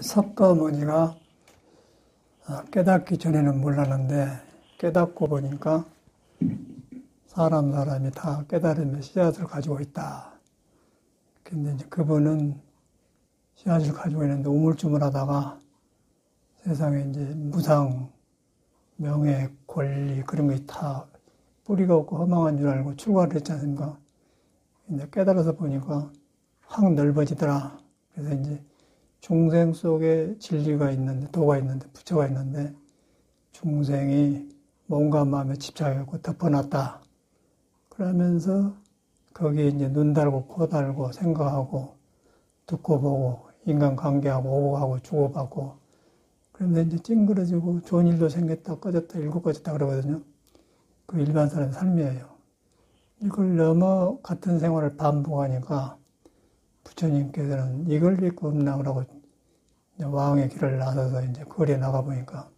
석가모니가 깨닫기 전에는 몰랐는데 깨닫고 보니까 사람이 다 깨달음의 씨앗을 가지고 있다. 근데 이제 그분은 씨앗을 가지고 있는데 우물쭈물하다가 세상에 이제 무상, 명예, 권리 그런 게 다 뿌리가 없고 허망한 줄 알고 출가를 했지 않습니까? 이제 깨달아서 보니까 확 넓어지더라. 그래서 이제 중생 속에 진리가 있는데, 도가 있는데, 부처가 있는데, 중생이 몸과 마음에 집착하고 덮어놨다. 그러면서 거기에 이제 눈 달고 코 달고 생각하고 듣고 보고 인간관계하고 오고 가고 주고받고 그런데 이제 찡그러지고 좋은 일도 생겼다 꺼졌다 일고 꺼졌다 그러거든요. 그 일반 사람의 삶이에요. 이걸 넘어 같은 생활을 반복하니까 부처님께서는 이걸 믿고 없나 그러고 왕의 길을 나서서 이제 거리에 나가보니까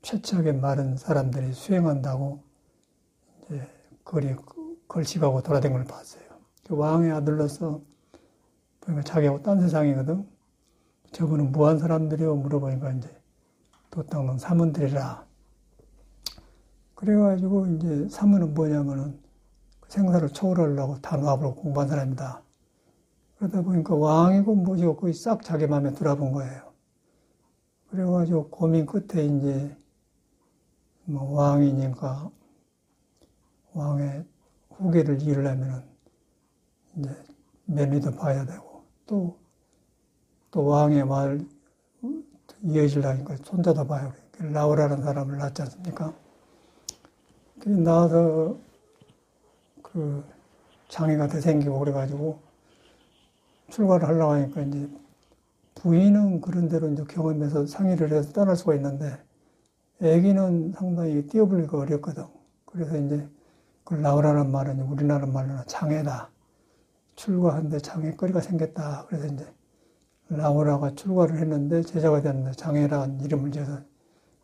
최척에 마른 사람들이 수행한다고 이제 거리에 걸치가고 돌아다니는 걸 봤어요. 그 왕의 아들로서 보니까 자기하고 딴 세상이거든. 저분은 무한 사람들이요 물어보니까 이제 도당론 사문들이라. 그래가지고 이제 사문은 뭐냐면은 생사를 초월하려고 단호합으로 공부한 사람이다. 그러다 보니까 왕이고 뭐지고 거의 싹 자기 마음에 들어본 거예요. 그래가지고 고민 끝에 이제 뭐 왕이니까 왕의 후계를 이으려면은 이제 며느리도 봐야 되고 또 왕의 말 이어지려니까 손자도 봐야 돼. 라오라는 사람을 낳지 않습니까? 낳아서 그 장애가 더 생기고 그래가지고 출가를 하려고 하니까 이제 부인은 그런 대로 이제 경험해서 상의를 해서 떠날 수가 있는데 애기는 상당히 띄워보기가 어렵거든. 그래서 이제 그 라오라는 말은 우리나라 말로는 장애다. 출가하는데 장애거리가 생겼다. 그래서 이제 라오라가 출가를 했는데 제자가 됐는데 장애라는 이름을 지어서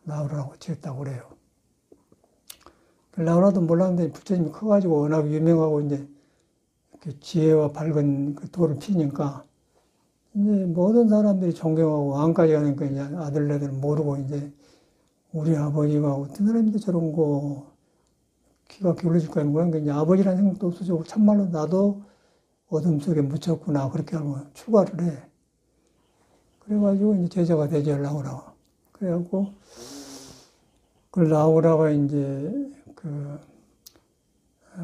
라오라라고 지었다고 그래요. 라오라도 몰랐는데 부처님이 커가지고 워낙 유명하고 이제 이렇게 지혜와 밝은 그 도를 피니까 이제 모든 사람들이 존경하고 왕까지 가니까 이제 아들네들 모르고 이제 우리 아버지가 어떤 사람인데 저런 거 기가 기울어질 거야. 그러니까 이제 아버지라는 생각도 없어지고 참말로 나도 어둠 속에 묻혔구나. 그렇게 알고 출가를 해. 그래가지고 이제 제자가 되죠, 라오라가. 그래갖고 그 라오라가 이제 그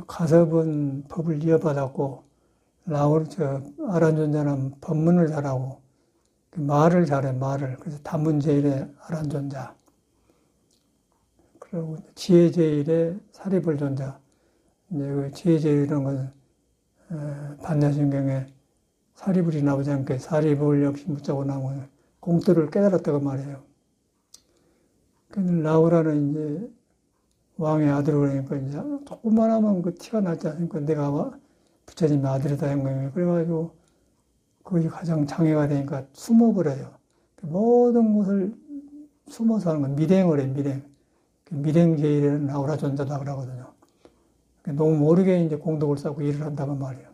가섭은 법을 이어받았고 아란존자는 법문을 잘하고 말을 잘해, 말을. 그래서 단문제일의 아란존자. 그리고 지혜제일의 사리불존자. 이제 그 지혜제일이라는 것은 반야신경에 사리불이 나오지 않게 사리불 역시 묻자고 나오면 공뜰을 깨달았다고 말해요. 근데 라오라는 이제 왕의 아들을 그러니까 이제 조금만 하면 그 티가 나지 않습니까? 내가 부처님의 아들이다 한 거예요. 그래가지고 그것이 가장 장애가 되니까 숨어버려요. 모든 것을 숨어서 하는 건 미랭을 해, 미랭. 미랭제일에는 라오라 존자다 그러거든요. 너무 모르게 이제 공덕을 쌓고 일을 한다고 말이에요.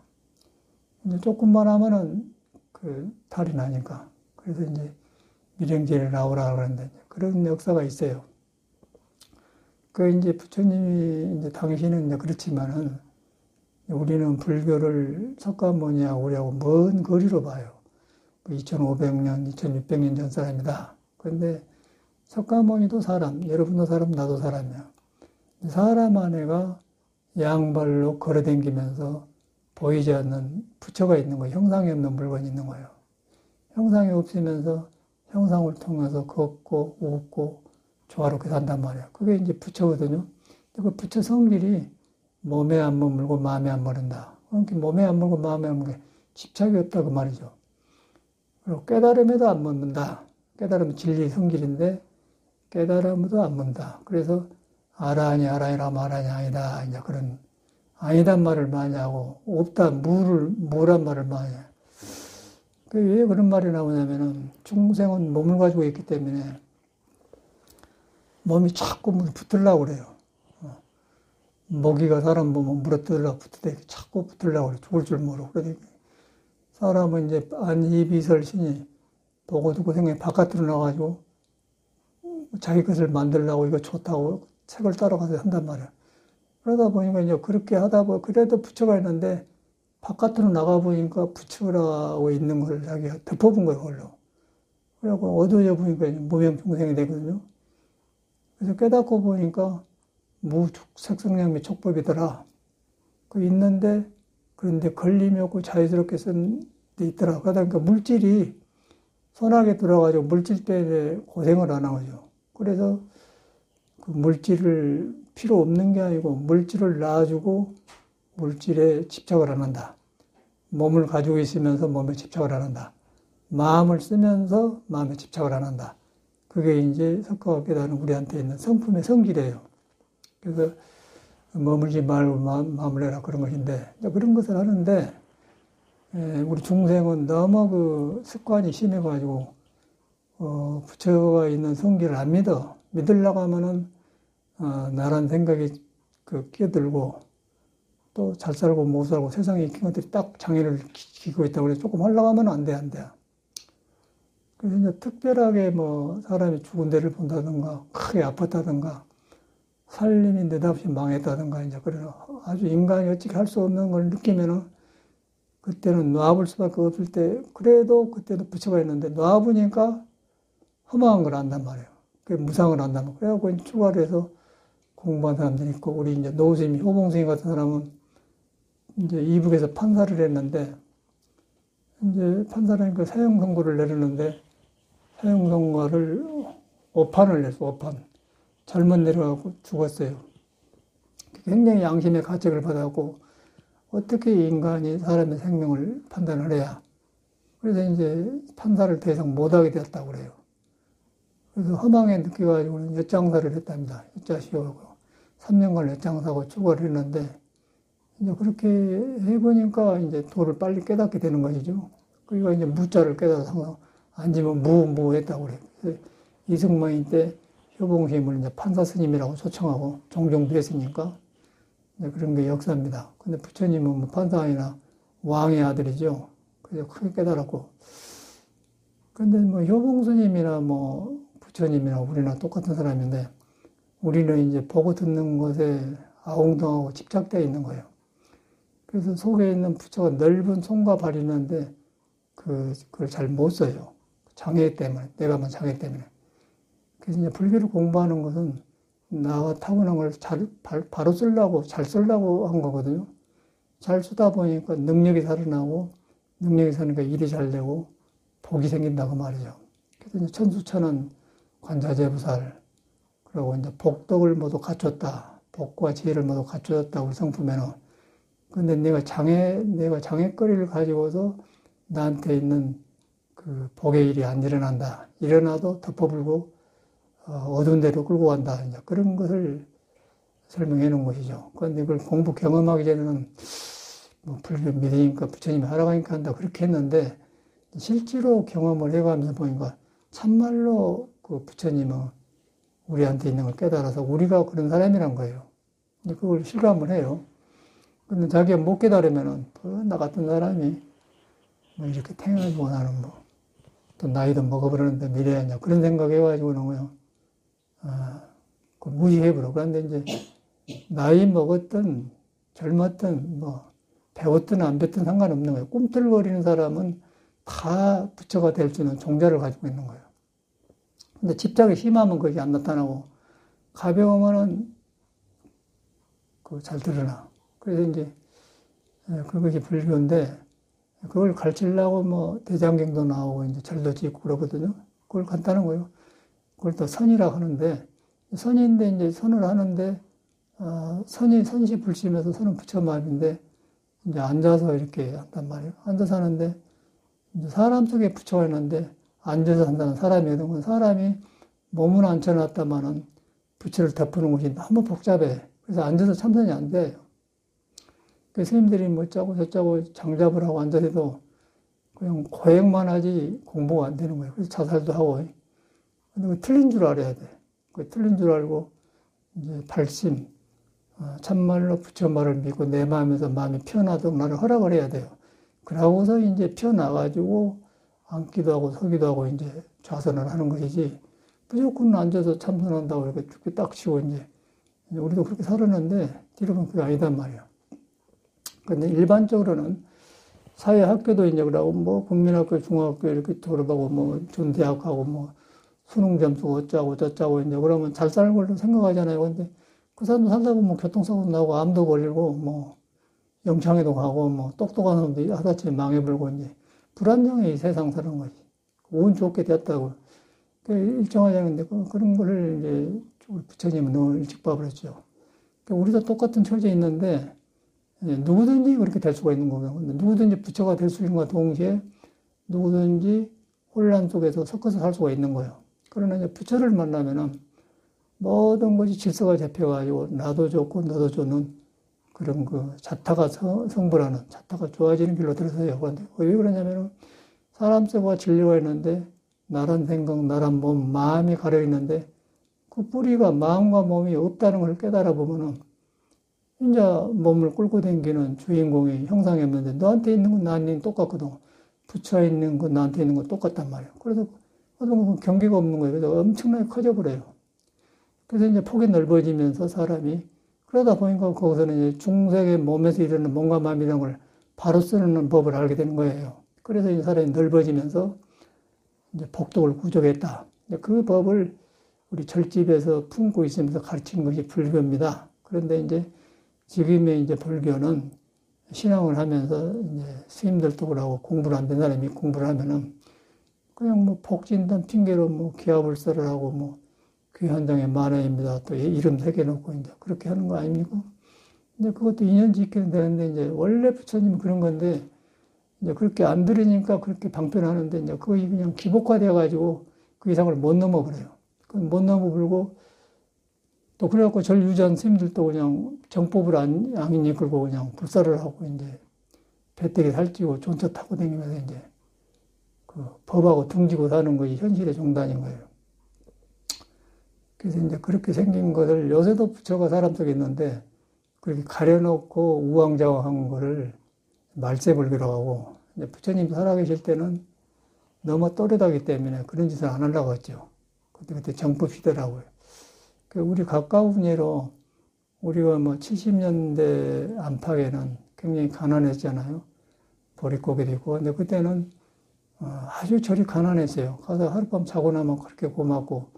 이제 조금만 하면은 그 탈이 나니까. 그래서 이제 미랭제일 라오라 그러는데 그런 역사가 있어요. 그 이제 부처님이 이제 당시는 이제 그렇지만은 우리는 불교를 석가모니하고 우리하고 먼 거리로 봐요. 2500년, 2600년 전 사람이다. 그런데 석가모니도 사람, 여러분도 사람, 나도 사람이야. 사람 안에가 양발로 걸어다니면서 보이지 않는 부처가 있는 거예요. 형상이 없는 물건이 있는 거예요. 형상이 없으면서 형상을 통해서 걷고 웃고 조화롭게 산단 말이에요. 그게 이제 부처거든요. 그 부처 성질이 몸에 안 머물고 마음에 안 머른다. 그러니까 몸에 안 머물고 마음에 안 머물고 집착이 없다 그 말이죠. 그리고 깨달음에도 안 머문다. 깨달음은 진리의 성질인데 깨달음에도 안 머문다. 그래서 알아니 알아니라 말하니 아니다. 이제 그런 아니단 말을 많이 하고 없다 무란 말을 많이 해요. 왜 그런 말이 나오냐면은 중생은 몸을 가지고 있기 때문에 몸이 자꾸 붙으려고 그래요. 모기가 사람 보면 물어뜯으려고 붙으되 자꾸 붙으려고 그래. 죽을 줄 모르고. 그러니까 사람은 이제 안이비설 신이 보고 듣고 생각이 바깥으로 나가지고 자기 것을 만들려고 이거 좋다고 책을 따라가서 한단 말이야. 그러다 보니까 이제 그렇게 하다 보니 그래도 부처가 있는데 바깥으로 나가 보니까 부처라고 있는 걸 자기가 덮어본 거예요, 그걸로. 그래갖고 어두워져 보니까 무명중생이 되거든요. 그래서 깨닫고 보니까 무색성량미 촉법이더라. 그 있는데, 그런데 걸림이 없고 자유스럽게 쓴 데 있더라. 그러니까 물질이 손하게 들어가지고 물질 때문에 고생을 안 하죠. 그래서 그 물질을 필요 없는 게 아니고 물질을 놔주고 물질에 집착을 안 한다. 몸을 가지고 있으면서 몸에 집착을 안 한다. 마음을 쓰면서 마음에 집착을 안 한다. 그게 이제 석가가 깨달은 우리한테 있는 성품의 성질이에요. 그래서 머물지 말고 마음을 내라 그런 것인데, 그런 것을 하는데, 우리 중생은 너무 그 습관이 심해가지고, 부처가 있는 성질을 안 믿어. 믿으려고 하면은, 나란 생각이 끼어들고, 또 잘 살고 못 살고 세상에 익힌 것들이 딱 장애를 기고 있다고 그래서 조금 하려고 하면 안 돼. 그래서 이제 특별하게 사람이 죽은 데를 본다든가, 크게 아팠다든가, 살림이 느닷없이 망했다든가, 이제 그래서 아주 인간이 어떻게 할 수 없는 걸 느끼면은, 그때는 놔볼 수밖에 없을 때, 그래도 그때도 부처가 있는데, 놔보니까 허망한 걸 안단 말이에요. 그 무상을 안단 말이에요. 그래갖고 추가로 해서 공부한 사람들이 있고, 우리 이제 노스님, 효봉스님 같은 사람은 이제 이북에서 판사를 했는데, 이제 판사를 하니까 사형 선고를 내렸는데, 사형 선고를 5판을 냈어, 5판. 잘못 내려가고 죽었어요. 굉장히 양심의 가책을 받았고, 어떻게 인간이 사람의 생명을 판단을 해야. 그래서 이제 판사를 더 이상 못하게 되었다고 그래요. 그래서 허망에 느껴가지고는 엿장사를 했답니다. 엿자시오고. 3년간 엿장사하고 추가를 했는데, 이제 그렇게 해보니까 이제 도를 빨리 깨닫게 되는 것이죠. 그러니까 이제 무자를 깨닫아서 앉으면 무했다고 그래요. 그래서 이승만이 때 효봉스님을 이제 판사 스님이라고 초청하고 종종 뵀으니까 그런 게 역사입니다. 근데 부처님은 판사 아니라 왕의 아들이죠. 그래서 크게 깨달았고. 근데 효봉스님이나 부처님이나 우리나 똑같은 사람인데 우리는 이제 보고 듣는 것에 아웅동하고 집착되어 있는 거예요. 그래서 속에 있는 부처가 넓은 손과 발이 있는데 그걸 잘 못 써요. 장애 때문에, 내가만 장애 때문에. 그래서 이제 불교를 공부하는 것은 나가 타고난 걸 바로 쓰려고, 잘 쓰려고 한 거거든요. 잘 쓰다 보니까 능력이 살아나고, 능력이 사니까 일이 잘 되고, 복이 생긴다고 말이죠. 그래서 이제 천수천은 관자재부살, 그리고 이제 복덕을 모두 갖췄다. 복과 지혜를 모두 갖춰졌다, 우리 성품에는. 근데 내가 장애거리를 가지고서 나한테 있는 그 복의 일이 안 일어난다. 일어나도 덮어불고, 어두운 데로 끌고 간다. 이제 그런 것을 설명해 놓은 것이죠. 그런데 그걸 공부 경험하기 전에는 불교 믿으니까 부처님이 하라고 한다. 그렇게 했는데, 실제로 경험을 해가면서 보니까 참말로 그 부처님은 우리한테 있는 걸 깨달아서 우리가 그런 사람이란 거예요. 그걸 실감을 해요. 근데 자기가 못 깨달으면은, 나 같은 사람이 이렇게 태어나지고 나는 또 나이도 먹어버렸는데 미래하냐. 그런 생각 해가지고는 그냥, 무시해버려. 그런데 이제, 나이 먹었든, 젊었든, 배웠든 안 배웠든 상관없는 거예요. 꿈틀거리는 사람은 다 부처가 될 수 있는 종자를 가지고 있는 거예요. 근데 집착이 심하면 그게 안 나타나고, 가벼우면은, 잘 드러나. 그래서 이제, 그것이 불교인데, 그걸 가르치려고 대장경도 나오고, 이제 절도 짓고 그러거든요. 그걸 간단한 거예요. 그걸 또 선이라고 하는데, 선인데 이제 선을 하는데, 선이 선시불심해서 선은 부처 마음인데, 이제 앉아서 이렇게 한단 말이에요. 앉아서 하는데, 이제 사람 속에 부처가 있는데, 앉아서 한다는 사람이거든요. 사람이 몸은 앉혀놨다마는 부처를 덮는 것이 너무 복잡해. 그래서 앉아서 참선이 안 돼요. 그 스님들이 짜고 저짜고 장잡을 하고 앉아서도 그냥 고행만 하지 공부가 안 되는 거예요. 그래서 자살도 하고. 근데 그 틀린 줄 알아야 돼. 그 틀린 줄 알고 이제 발심, 참말로 부처 말을 믿고 내 마음에서 마음이 편하도록 나를 허락을 해야 돼요. 그러고서 이제 펴나가지고 앉기도 하고 서기도 하고 이제 좌선을 하는 것이지, 무조건 앉아서 참선한다고 이렇게 죽게 딱 치고 이제 우리도 그렇게 살았는데, 뒤로 보면 그게 아니단 말이야. 근데 일반적으로는 사회 학교도 이제 그러고, 뭐, 국민학교, 중학교 이렇게 졸업하고, 뭐, 준대학하고, 뭐, 수능 점수 어쩌고 저쩌고 이제 그러면 잘 사는 걸로 생각하잖아요. 근데 그 사람도 살다 보면 교통사고 나고 암도 걸리고, 뭐, 영창에도 가고, 뭐, 똑똑한 사람도 하다못해 망해불고, 이제, 불안정해, 이 세상 사는 거지. 운 좋게 됐다고. 일정하지 않은데, 그런 거를 이제, 우리 부처님은 너무 일찍 봐버렸죠. 우리도 똑같은 처지에 있는데, 누구든지 그렇게 될 수가 있는 거고요. 누구든지 부처가 될 수 있는 것과 동시에 누구든지 혼란 속에서 섞어서 살 수가 있는 거예요. 그러나 이제 부처를 만나면은 모든 것이 질서가 잡혀가지고 나도 좋고 너도 좋는 그런 그 자타가 성불하는, 자타가 좋아지는 길로 들어서요. 그런데 왜 그러냐면은 사람 세와 진리가 있는데 나란 생각, 나란 몸, 마음이 가려 있는데 그 뿌리가 마음과 몸이 없다는 걸 깨달아 보면은 이제 몸을 끌고 다니는 주인공이 형상이 없는데 너한테 있는 건 나한테 똑같거든. 부처에 있는 건 나한테 있는 건 똑같단 말이에요. 그래서 경계가 없는 거예요. 그래서 엄청나게 커져버려요. 그래서 이제 폭이 넓어지면서 사람이 그러다 보니까 거기서는 이제 중생의 몸에서 일어나는 몸과 마음이라는 걸 바로 쓰는 법을 알게 되는 거예요. 그래서 이 사람이 넓어지면서 이제 복덕을 구족했다. 그 법을 우리 절집에서 품고 있으면서 가르치는 것이 불교입니다. 그런데 이제 지금의 이제 불교는 신앙을 하면서 이제 스님들도 그러고 공부를 안 된 사람이 공부를 하면은 그냥 뭐 복진단 핑계로 뭐 기하불사를 하고 뭐 귀한 장의 만화입니다. 또 이름 새겨놓고 이제 그렇게 하는 거 아닙니까? 근데 그것도 인연 지키는 되는데 이제 원래 부처님은 그런 건데 이제 그렇게 안 들으니까 그렇게 방편하는데 이제 그게 그냥 기복화되어 가지고 그 이상을 못 넘어버려요. 못 넘어버리고 또 그래갖고 절 유지한 스님들도 그냥 정법을 안 이끌고 그냥 불사를 하고 이제 배때기 살찌고 존처 타고 다니면서 이제 그 법하고 둥지고 사는 것이 현실의 종단인 거예요. 그래서 이제 그렇게 생긴 것을 요새도 부처가 사람 속에 있는데 그렇게 가려놓고 우왕좌왕한 거를 말세불교라고 하고 이제 부처님 살아계실 때는 너무 또렷하기 때문에 그런 짓을 안 하려고 했죠. 그때 정법 시대라고요. 우리 가까운 예로 우리가 뭐 70년대 안팎에는 굉장히 가난했잖아요. 보릿고개도 있고. 근데 그때는 아주 절이 가난했어요. 가서 하룻밤 자고 나면 그렇게 고맙고.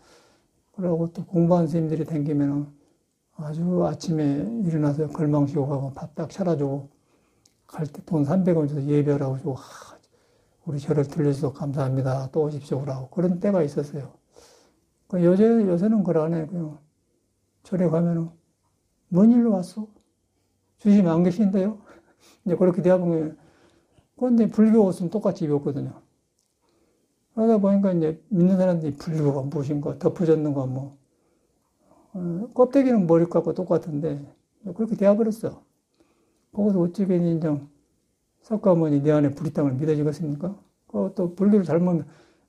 그러고 또 공부한 스님들이 댕기면 아주 아침에 일어나서 걸망시고 가고 밥 딱 차려주고 갈 때 돈 300원 줘서 예배하라고 주고 우리 절을 들려주셔서 감사합니다. 또 오십시오. 그러고 그런 때가 있었어요. 요새는 그걸 안 해. 그냥 절에 가면은, 뭔 일로 왔어? 주님 안 계신데요? 이제 그렇게 대화하면, 그런데 불교 옷은 똑같이 입었거든요. 그러다 보니까 이제 믿는 사람들이 불교가 무엇인가, 덮어졌는가, 뭐, 껍데기는 머리 깎고 똑같은데, 그렇게 되어버렸어. 거기서 어찌게 인정, 석가모니 내 안에 불이 땅을 믿어지겠습니까? 또 불교를 잘못,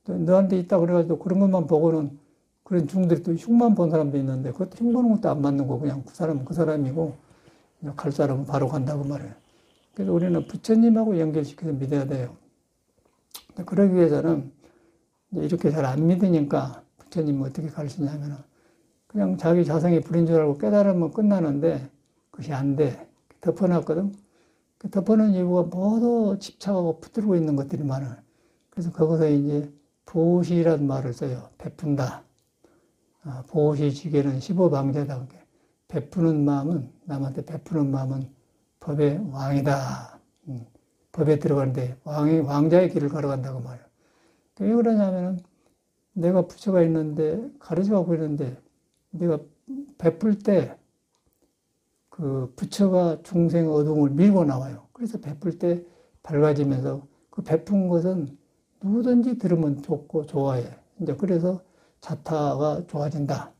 너한테 있다 그래가지고 그런 것만 보고는 그런 중들이 또 흉만 본 사람도 있는데 그것도 흉 보는 것도 안 맞는 거 그냥 그 사람은 그 사람이고 갈 사람은 바로 간다고 말해요. 그래서 우리는 부처님하고 연결시켜서 믿어야 돼요. 그러기 위해서는 이렇게 잘 안 믿으니까 부처님은 어떻게 가르치냐면은 그냥 자기 자성이 불인 줄 알고 깨달으면 끝나는데 그것이 안 돼. 덮어놨거든. 그 덮어놓은 이유가 모두 집착하고 붙들고 있는 것들이 많아요. 그래서 거기서 이제 보시란 말을 써요. 베푼다. 보시지게는 15방제다. 베푸는 마음은, 남한테 베푸는 마음은 법의 왕이다. 법에 들어가는데 왕자의 길을 걸어간다고 말이에요. 왜 그러냐면은 내가 부처가 있는데, 가르쳐가고 있는데, 내가 베풀 때 그 부처가 중생 어둠을 밀고 나와요. 그래서 베풀 때 밝아지면서 그 베푼 것은 누구든지 들으면 좋고 좋아해. 이제 그래서 자타가 좋아진다.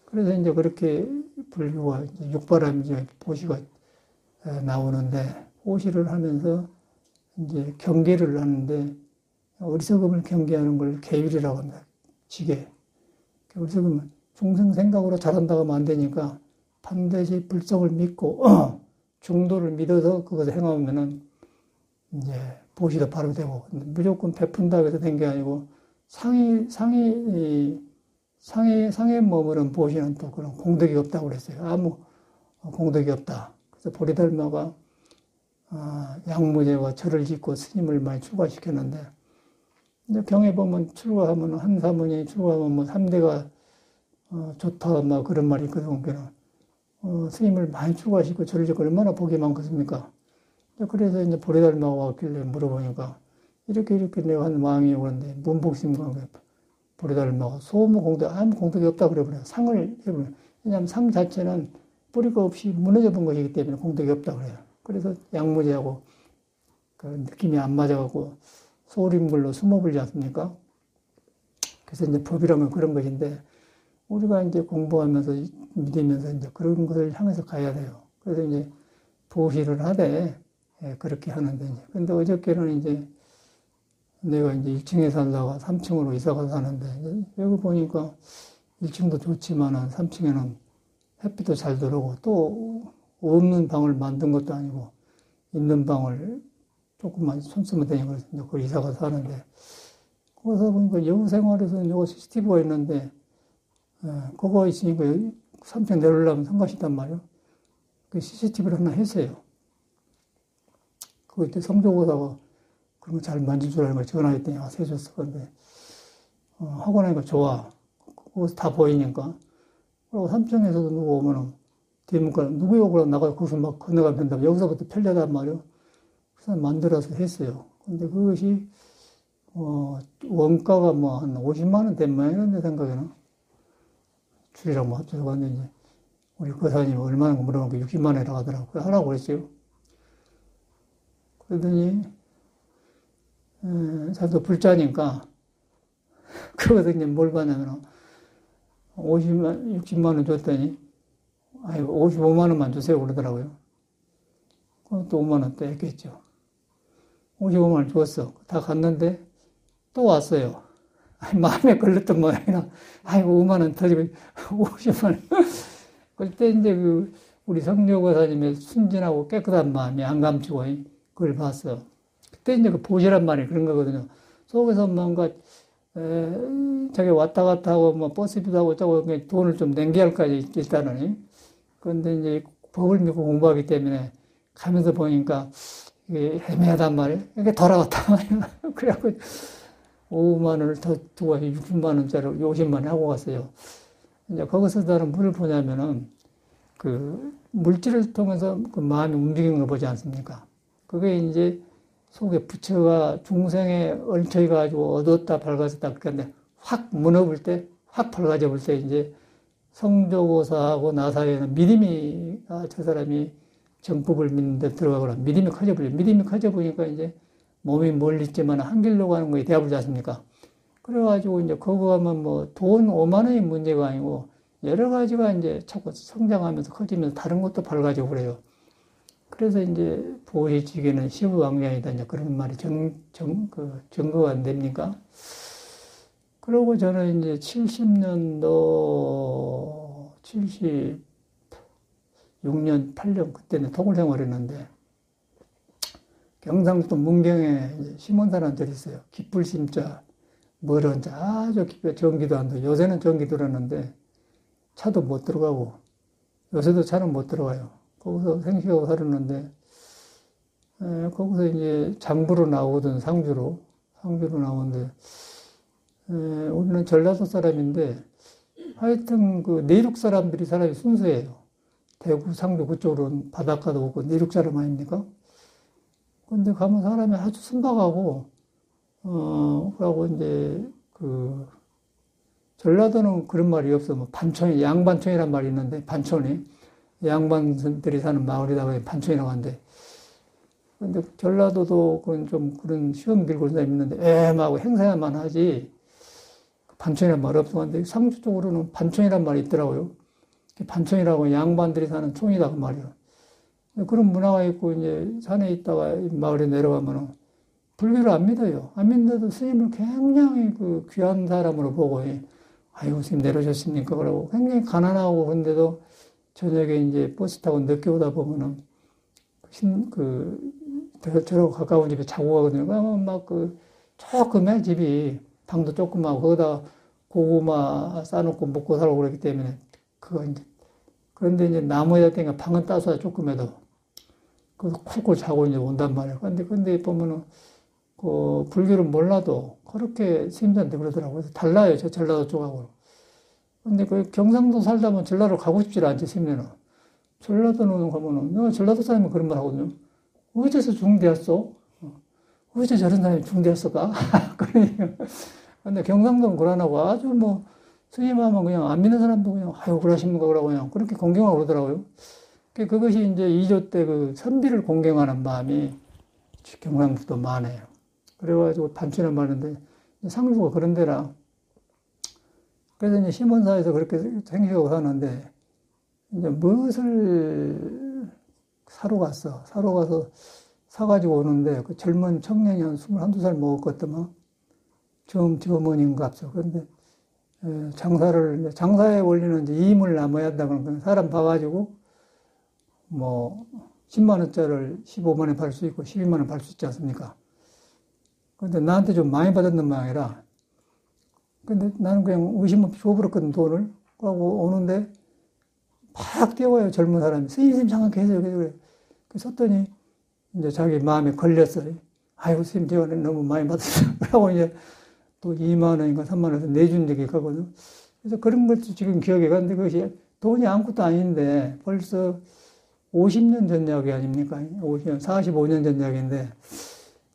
그래서 이제 그렇게 불교가 이제 육바람 이제 보시가 나오는데 보시를 하면서 이제 경계를 하는데 어리석음을 경계하는 걸 계율이라고 합니다. 지계. 어리석음은 중생 생각으로 잘한다고 하면 안 되니까 반드시 불성을 믿고 중도를 믿어서 그것을 행하면은 이제 보시도 바로 되고, 무조건 베푼다고 해서 된 게 아니고, 상에 머무른 보시는 또 그런 공덕이 없다고 그랬어요. 아무 공덕이 없다. 그래서 보리달마가 양무제와 절을 짓고 스님을 많이 출가시켰는데, 이제 경에 보면 출가하면, 한 사문이 출가하면 뭐 3대가 좋다, 막 그런 말이 있거든. 스님을 많이 출가시키고 절을 짓고 얼마나 복이 많겠습니까? 그래서 이제 보리달마가 왔길래 물어보니까, 이렇게 내가 한 왕이 오는데, 문복심과 보리달마가 소무 공덕, 아무 공덕이 없다 그래버려요. 상을 해버려요. 왜냐하면 상 자체는 뿌리가 없이 무너져 본 것이기 때문에 공덕이 없다 그래요. 그래서 양무제하고 그 느낌이 안 맞아갖고 소림물로 숨어버리지 않습니까? 그래서 이제 법이라면 그런 것인데, 우리가 이제 공부하면서 믿으면서 이제 그런 것을 향해서 가야 돼요. 그래서 이제 보시를 하되, 그렇게 하는데, 근데 어저께는 이제 내가 이제 1층에 살다가 3층으로 이사가 사는데, 여기 보니까 1층도 좋지만은 3층에는 햇빛도 잘 들어오고, 또 없는 방을 만든 것도 아니고, 있는 방을 조금만 손 쓰면 되니까 그래서 이제 그 이사가 사는데, 거기서 보니까 여우 생활에서 요거 CCTV가 있는데, 그거 있으니까 3층 내려오려면 상가시단 말이에요. 그 CCTV를 하나 했어요. 그때 성조고사가 그런 거 잘 만질 줄 알고 전화했더니 해줬어. 근데 하고 나니까 좋아. 거기서 다 보이니까. 그리고 3층에서도 누구 오면은 뒷문가 누구 욕을 나가서 거기서 막 건너가면 된다고. 여기서부터 편리하단 말이에요. 그래서 만들어서 했어요. 근데 그것이 원가가 뭐 한 50만 원 된 모양이라는 내 생각에는. 줄이랑 뭐 합쳐서 갔는데 이제 우리 거사님이 얼마나 물어보니까 60만 원이라고 하더라고요. 하라고 그랬어요. 그러더니 자도 불자니까 그거서 이제 뭘 받냐면 60만 원 줬더니 아이고 55만 원만 주세요 그러더라고요. 그럼 또 5만 원 또 했겠죠. 55만 원 줬어. 다 갔는데 또 왔어요. 마음에 걸렸던 모양이라 아이고 5만 원 터지고 50만 원. 그때 이제 우리 성녀고사님의 순진하고 깨끗한 마음이 안 감추고 그걸 봤어. 그때 이제 그 보시란 말이 그런 거거든요. 속에서 뭔가 저기 왔다 갔다 하고 뭐 버스비도 하고 저거 돈을 좀 낸게 할까지 일단은. 그런데 이제 법을 믿고 공부하기 때문에 가면서 보니까 이게 애매하단 말이에요. 이게 돌아왔단 말이에요. 그래갖고 5만 원을 더 두고 60만 원짜리 50만 원 하고 갔어요. 이제 거기서 나는 뭘 보냐면은 그 물질을 통해서 그 마음이 움직이는 걸 보지 않습니까? 그게 이제 속에 부처가 중생에 얽혀가지고 어두웠다 밝아졌다 그런데 확 무너볼 때, 확 밝아져 볼 때 이제 성조고사하고 나 사이에는 믿음이 저 사람이 정법을 믿는 데 들어가거나 믿음이 커져버려요. 믿음이 커져보니까 이제 몸이 멀리 있지만 한 길로 가는 거에 대합을 잡습니까? 그래가지고 이제 거기 가면 뭐 돈 5만 원이 문제가 아니고 여러 가지가 이제 자꾸 성장하면서 커지면서 다른 것도 밝아지고 그래요. 그래서 이제 보시지기는 시부왕량이다. 이제 그런 말이 증거가 안 됩니까? 그러고 저는 이제 70년도, 76년, 8년 그때는 통을 생활했는데 경상도 문경에 심원산한들이 있어요. 기쁠심자, 멀은 자, 아주 깊게 전기도 안 돼. 요새는 전기 들었는데 차도 못 들어가고 요새도 차는 못 들어가요. 거기서 생식하고 살았는데 거기서 이제 장부로 나오거든. 상주로 나오는데 우리는 전라도 사람인데 하여튼 그 내륙 사람들이 사람이 순수해요. 대구, 상주 그쪽으로는 바닷가도 없고 내륙 사람 아닙니까? 근데 가면 사람이 아주 순박하고 그러고 이제 전라도는 그런 말이 없어. 뭐 반촌이 양반촌이란 말이 있는데 반촌이 양반들이 사는 마을이다가 반촌이라고 하는데 근데 전라도도 그런 시험 길고 그런 사람이 있는데 애매하고 행사야만 하지 반촌이란 말이 없어. 근데 상주 쪽으로는 반촌이란 말이 있더라고요. 반촌이라고 양반들이 사는 촌이다 그 말이에요. 그런 문화가 있고 이제 산에 있다가 마을에 내려가면은 불교를 안 믿어요. 안 믿는데도 스님을 굉장히 그 귀한 사람으로 보고 아이고 스님 내려오셨습니까? 그러고 굉장히 가난하고 근데도 저녁에 이제 버스 타고 늦게 오다 보면은 저러고 가까운 집에 자고 가거든요. 그러면 막 조그매 집이, 방도 조그마하고, 거기다 고구마 싸놓고 먹고 살고 그러기 때문에, 그거 이제, 그런데 이제 나무에다 대니까 방은 따서 조금해도, 거기서 쿨쿨 자고 이제 온단 말이에요. 근데 보면은, 불교를 몰라도 그렇게 스님들한테 그러더라고요. 그래서 달라요. 저 전라도 쪽하고. 근데 경상도 살다 보면 전라도 가고 싶지 않지, 스님들은. 전라도는 가면은, 내가 전라도 사람이 그런 말 하거든요. 어째서 중대했어? 어째 저런 사람이 중대했을까? 그러니까. 근데 경상도는 그러나고 아주 뭐, 스님하면 그냥 안 믿는 사람도 그냥, 아유, 그러십니까? 그러고 그냥 그렇게 공경하고 그러더라고요. 그것이 이제 2조 때 선비를 공경하는 마음이 경상도도 많아요. 그래가지고 단추는 많은데, 상주가 그런 데라. 그래서 이제 시몬사에서 그렇게 생기고 사는데, 이제 무엇을 사러 갔어. 사러 가서 사가지고 오는데, 그 젊은 청년이 한 21~22살 먹었거든요. 저머니인갑죠. 그런데, 장사의 원리는 이제 이임을 남아야 한다는 거예요. 사람 봐가지고, 뭐, 10만원짜리를 15만원에 팔 수 있고, 12만원 팔 수 있지 않습니까? 근데 나한테 좀 많이 받았는 모양이라. 근데 나는 그냥 의심 없이 줘버렸거든, 돈을. 그러고 오는데, 막 뛰어와요, 젊은 사람이. 스님 잠깐 계세요. 그래서 썼더니, 이제 자기 마음에 걸렸어요. 아이고, 스님 제가 너무 많이 받았어요. 그러고 이제 또 2만원인가 3만원에서 내준 적이 있거든요. 그래서 그런 것도 지금 기억이 가는데, 그것이 돈이 아무것도 아닌데, 벌써 50년 전 이야기 아닙니까? 45년 전 이야기인데,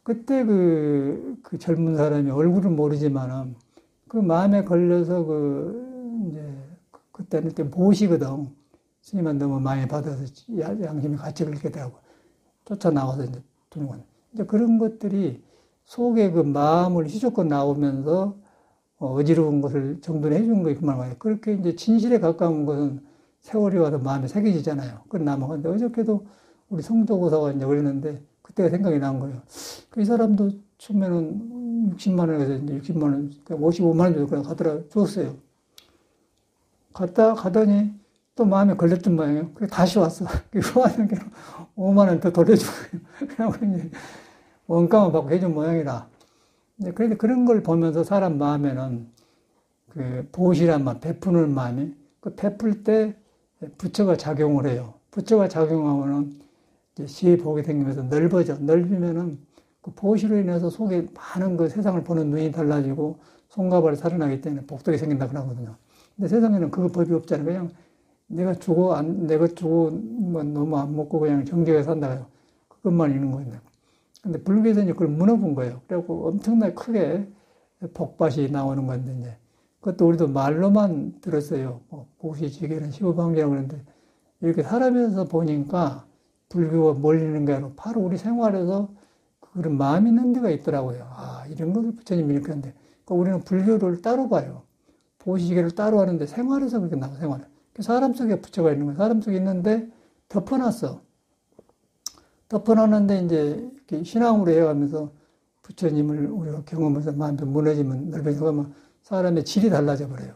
그때 그 젊은 사람이 얼굴은 모르지만은, 그 마음에 걸려서 이제, 그때는 보시거든. 스님은 너무 많이 받아서 양심이 같이 그렇게 되고, 쫓아나와서 이제 두는 건. 이제 그런 것들이 속에 그 마음을 휘젓고 나오면서 어지러운 것을 정돈해 준 거예요. 그 말이에요. 그렇게 이제 진실에 가까운 것은 세월이 와서 마음에 새겨지잖아요. 그건 남아가는데 어저께도 우리 성도고사가 이제 그랬는데 그때가 생각이 난 거예요. 이 사람도 처음에는 60만 원에서 이제 60만 원, 55만 원 정도 그냥 줬어요. 가더니 또 마음에 걸렸던 모양이에요. 그래서 다시 왔어. 그래서 와서 5만 원 더 돌려주고. 그래서 이제 원가만 받고 해준 모양이라. 그런데 그런 걸 보면서 사람 마음에는 보시란 말, 베푸는 마음이, 베풀 때 부처가 작용을 해요. 부처가 작용하면은 이제 시복이 생기면서 넓어져. 넓으면은 그 보시로 인해서 속에 많은 세상을 보는 눈이 달라지고 손과 발이 살아나기 때문에 복덕이 생긴다 그러거든요. 근데 세상에는 그 법이 없잖아요. 그냥 내가 주고 뭐 너무 안 먹고 그냥 정직하게 산다 해요. 그것만 있는 거예요. 근데 불교에서는 그걸 무너본 거예요. 그래갖고 엄청나게 크게 복밭이 나오는 건데, 이제. 그것도 우리도 말로만 들었어요. 뭐, 보시지게는 15방제라고 그러는데, 이렇게 살아면서 보니까 불교가 몰리는 게 아니라 바로 우리 생활에서 그런 마음이 있는 데가 있더라고요. 아, 이런 것을 부처님이 이렇게 하는데. 그러니까 우리는 불교를 따로 봐요. 보시지게를 따로 하는데 생활에서 그렇게 나와, 생활에. 사람 속에 부처가 있는 거예요. 사람 속에 있는데 덮어놨어. 덮어놨는데 이제 신앙으로 해가면서 부처님을 우리가 경험해서 마음이 무너지면 넓어져 가면 사람의 질이 달라져 버려요.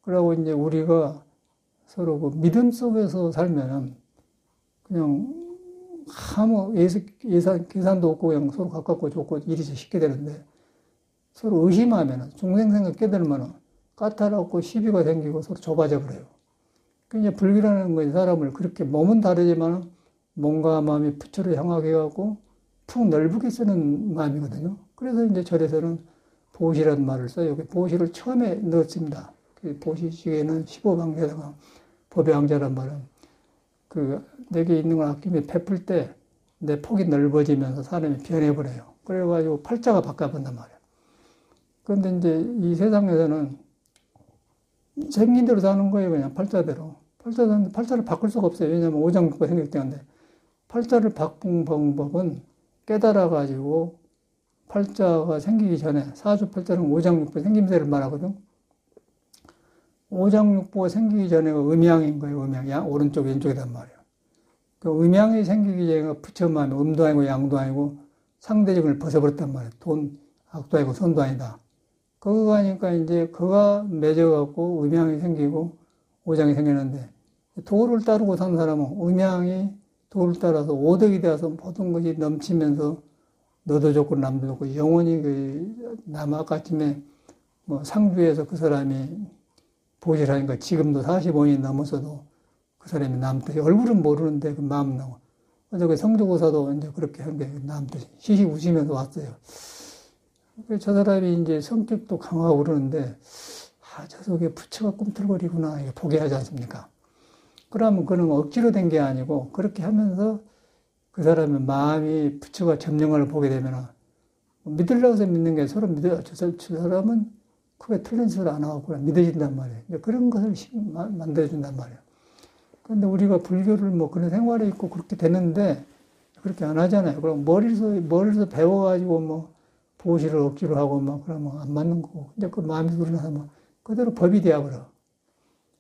그러고 이제 우리가 서로 그 믿음 속에서 살면은 그냥 아무 계산도 없고 그냥 서로 가깝고 좋고 일이 쉽게 되는데 서로 의심하면은 중생 생각 깨달으면은 까탈하고 시비가 생기고 서로 좁아져 버려요. 그러니까 불교라는 건 사람을 그렇게 몸은 다르지만 몸과 마음이 부처를 향하게 해갖고 푹 넓게 쓰는 마음이거든요. 그래서 이제 절에서는 보시라는 말을 써요. 보시를 처음에 넣었습니다. 보시시에는 15방제다가 법의왕자란 말은 내게 있는 걸 아끼며 베풀 때 내 폭이 넓어지면서 사람이 변해버려요. 그래가지고 팔자가 바꿔본단 말이에요. 그런데 이제 이 세상에서는 생긴 대로 사는 거예요. 그냥 팔자대로. 팔자를 바꿀 수가 없어요. 왜냐하면 오장육부가 생겼기 때문에. 팔자를 바꾼 방법은 깨달아가지고 팔자가 생기기 전에, 사주팔자는 오장육부 생김새를 말하거든. 오장육부가 생기기 전에가 음양인 거예요. 음양. 오른쪽, 왼쪽이란 말이에요. 그 음양이 생기기 전에 부처만 음도 아니고 양도 아니고 상대적을 벗어버렸단 말이에요. 악도 아니고 선도 아니다. 그거 하니까 이제 그가 맺어갖고 음양이 생기고 오장이 생기는데 도를 따르고 산 사람은 음양이 도를 따라서 오덕이 되어서 모든 것이 넘치면서 너도 좋고 남도 좋고 영원히 아까 아침에 상주에서 그 사람이 보시라니까 지금도 45년이 넘어서도 그 사람이 남뜻 얼굴은 모르는데 그 마음 나고 어저께 성주고사도 이제 그렇게 한 게 남뜻 시시 웃으면서 왔어요. 저 사람이 이제 성격도 강하고 그러는데 저 속에 부처가 꿈틀거리구나 이게 포기하지 않습니까? 그러면 그는 억지로 된 게 아니고 그렇게 하면서 그 사람의 마음이 부처가 점령을 보게 되면 믿으려고 해서 믿는 게 서로 저 사람은 크게 틀린 소리 안 하고 믿어진단 말이에요. 그런 것을 만들어준단 말이에요. 그런데 우리가 불교를 그런 생활에 있고 그렇게 되는데 그렇게 안 하잖아요. 그럼 머리에서 배워가지고 보시를 억지로 하고 그러면 안 맞는 거고. 이제 그 마음이 우러나서 그대로 법이 되어버려.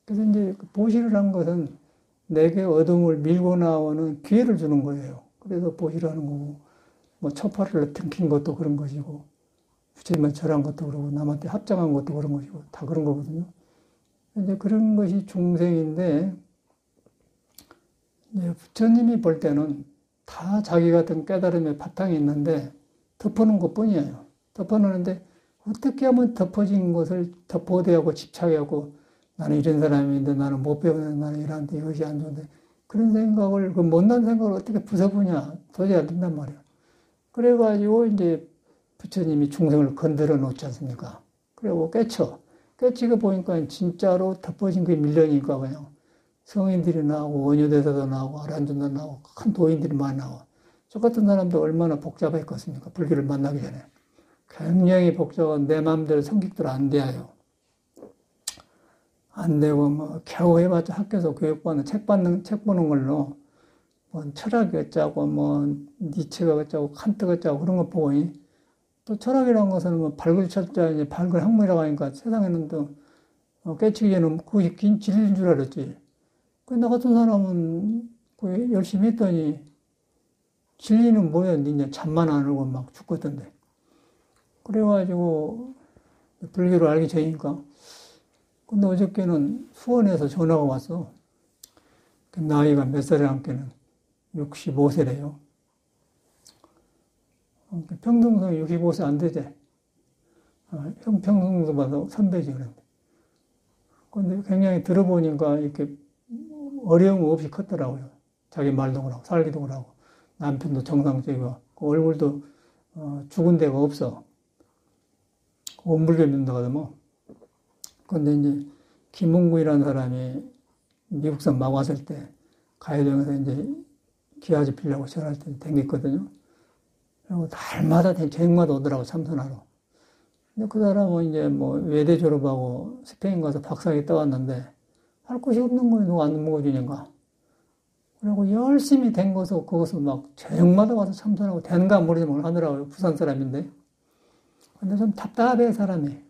그래서 이제 보시를 한 것은 내게 어둠을 밀고 나오는 기회를 주는 거예요. 그래서 보시를 하는 거고, 초파를 등킨 것도 그런 것이고, 부처님만 절한 것도 그러고, 남한테 합장한 것도 그런 것이고, 다 그런 거거든요. 이제 그런 것이 중생인데, 이제 부처님이 볼 때는 다 자기 같은 깨달음의 바탕이 있는데, 덮어놓은 것 뿐이에요. 덮어놓는데, 어떻게 하면 덮어진 것을 덮어대하고 집착하고, 나는 이런 사람인데 나는 못 배우는데 나는 이런데 이것이 안 좋은데 그런 생각을 그 못난 생각을 어떻게 부숴보냐 도저히 안 된단 말이에요. 그래가지고 이제 부처님이 중생을 건드려 놓지 않습니까? 그리고 깨치고 보니까 진짜로 덮어진 그 밀려니까 그냥 성인들이 나오고 원효대사도 나오고 아란존도 나오고 큰 도인들이 많이 나와. 저 같은 사람도 얼마나 복잡했겠습니까? 불교를 만나기 전에 굉장히 복잡한 내 마음대로 성격대로 안 돼요. 안 되고, 겨우 해봤자 학교에서 교육받는 책 보는 걸로, 철학이 어쩌고, 니체가 어쩌고, 칸트가 어쩌고, 그런 거 보고, 또 철학이라는 것은 발굴 철자, 이제 발굴 학문이라고 하니까 세상에는 또, 깨치기 전에 그것이 긴 진리인 줄 알았지. 나 같은 사람은 열심히 했더니, 진리는 뭐야, 니냐, 잠만 안 하고 막 죽겠던데. 그래가지고, 불교를 알기 전이니까, 근데 어저께는 수원에서 전화가 왔어. 나이가 몇 살이라 함께는 65세래요. 평등성 65세 안 되지. 평등성 봐서 선배지, 그런데. 근데 굉장히 들어보니까 이렇게 어려움 없이 컸더라고요. 자기 말도 그러고, 살기도 그러고, 남편도 정상적이고, 그 얼굴도 죽은 데가 없어. 원불교 믿는다거든, 근데 이제 김문구이라는 사람이 미국산 막 왔을 때 가요동에서 이제 기아지 피려고 전화할 때 댕겼거든요. 그리고 날마다 저녁마다 오더라고 참선하러. 근데 그 사람은 이제 외대 졸업하고 스페인 가서 박사학위 따왔는데 할 곳이 없는 거예요. 누가 안 먹어주니까. 그리고 열심히 댕겨서 거기서 막 저녁마다 와서 참선하고 되는가 모르지만 하더라고요. 부산 사람인데. 근데 좀 답답해 사람이.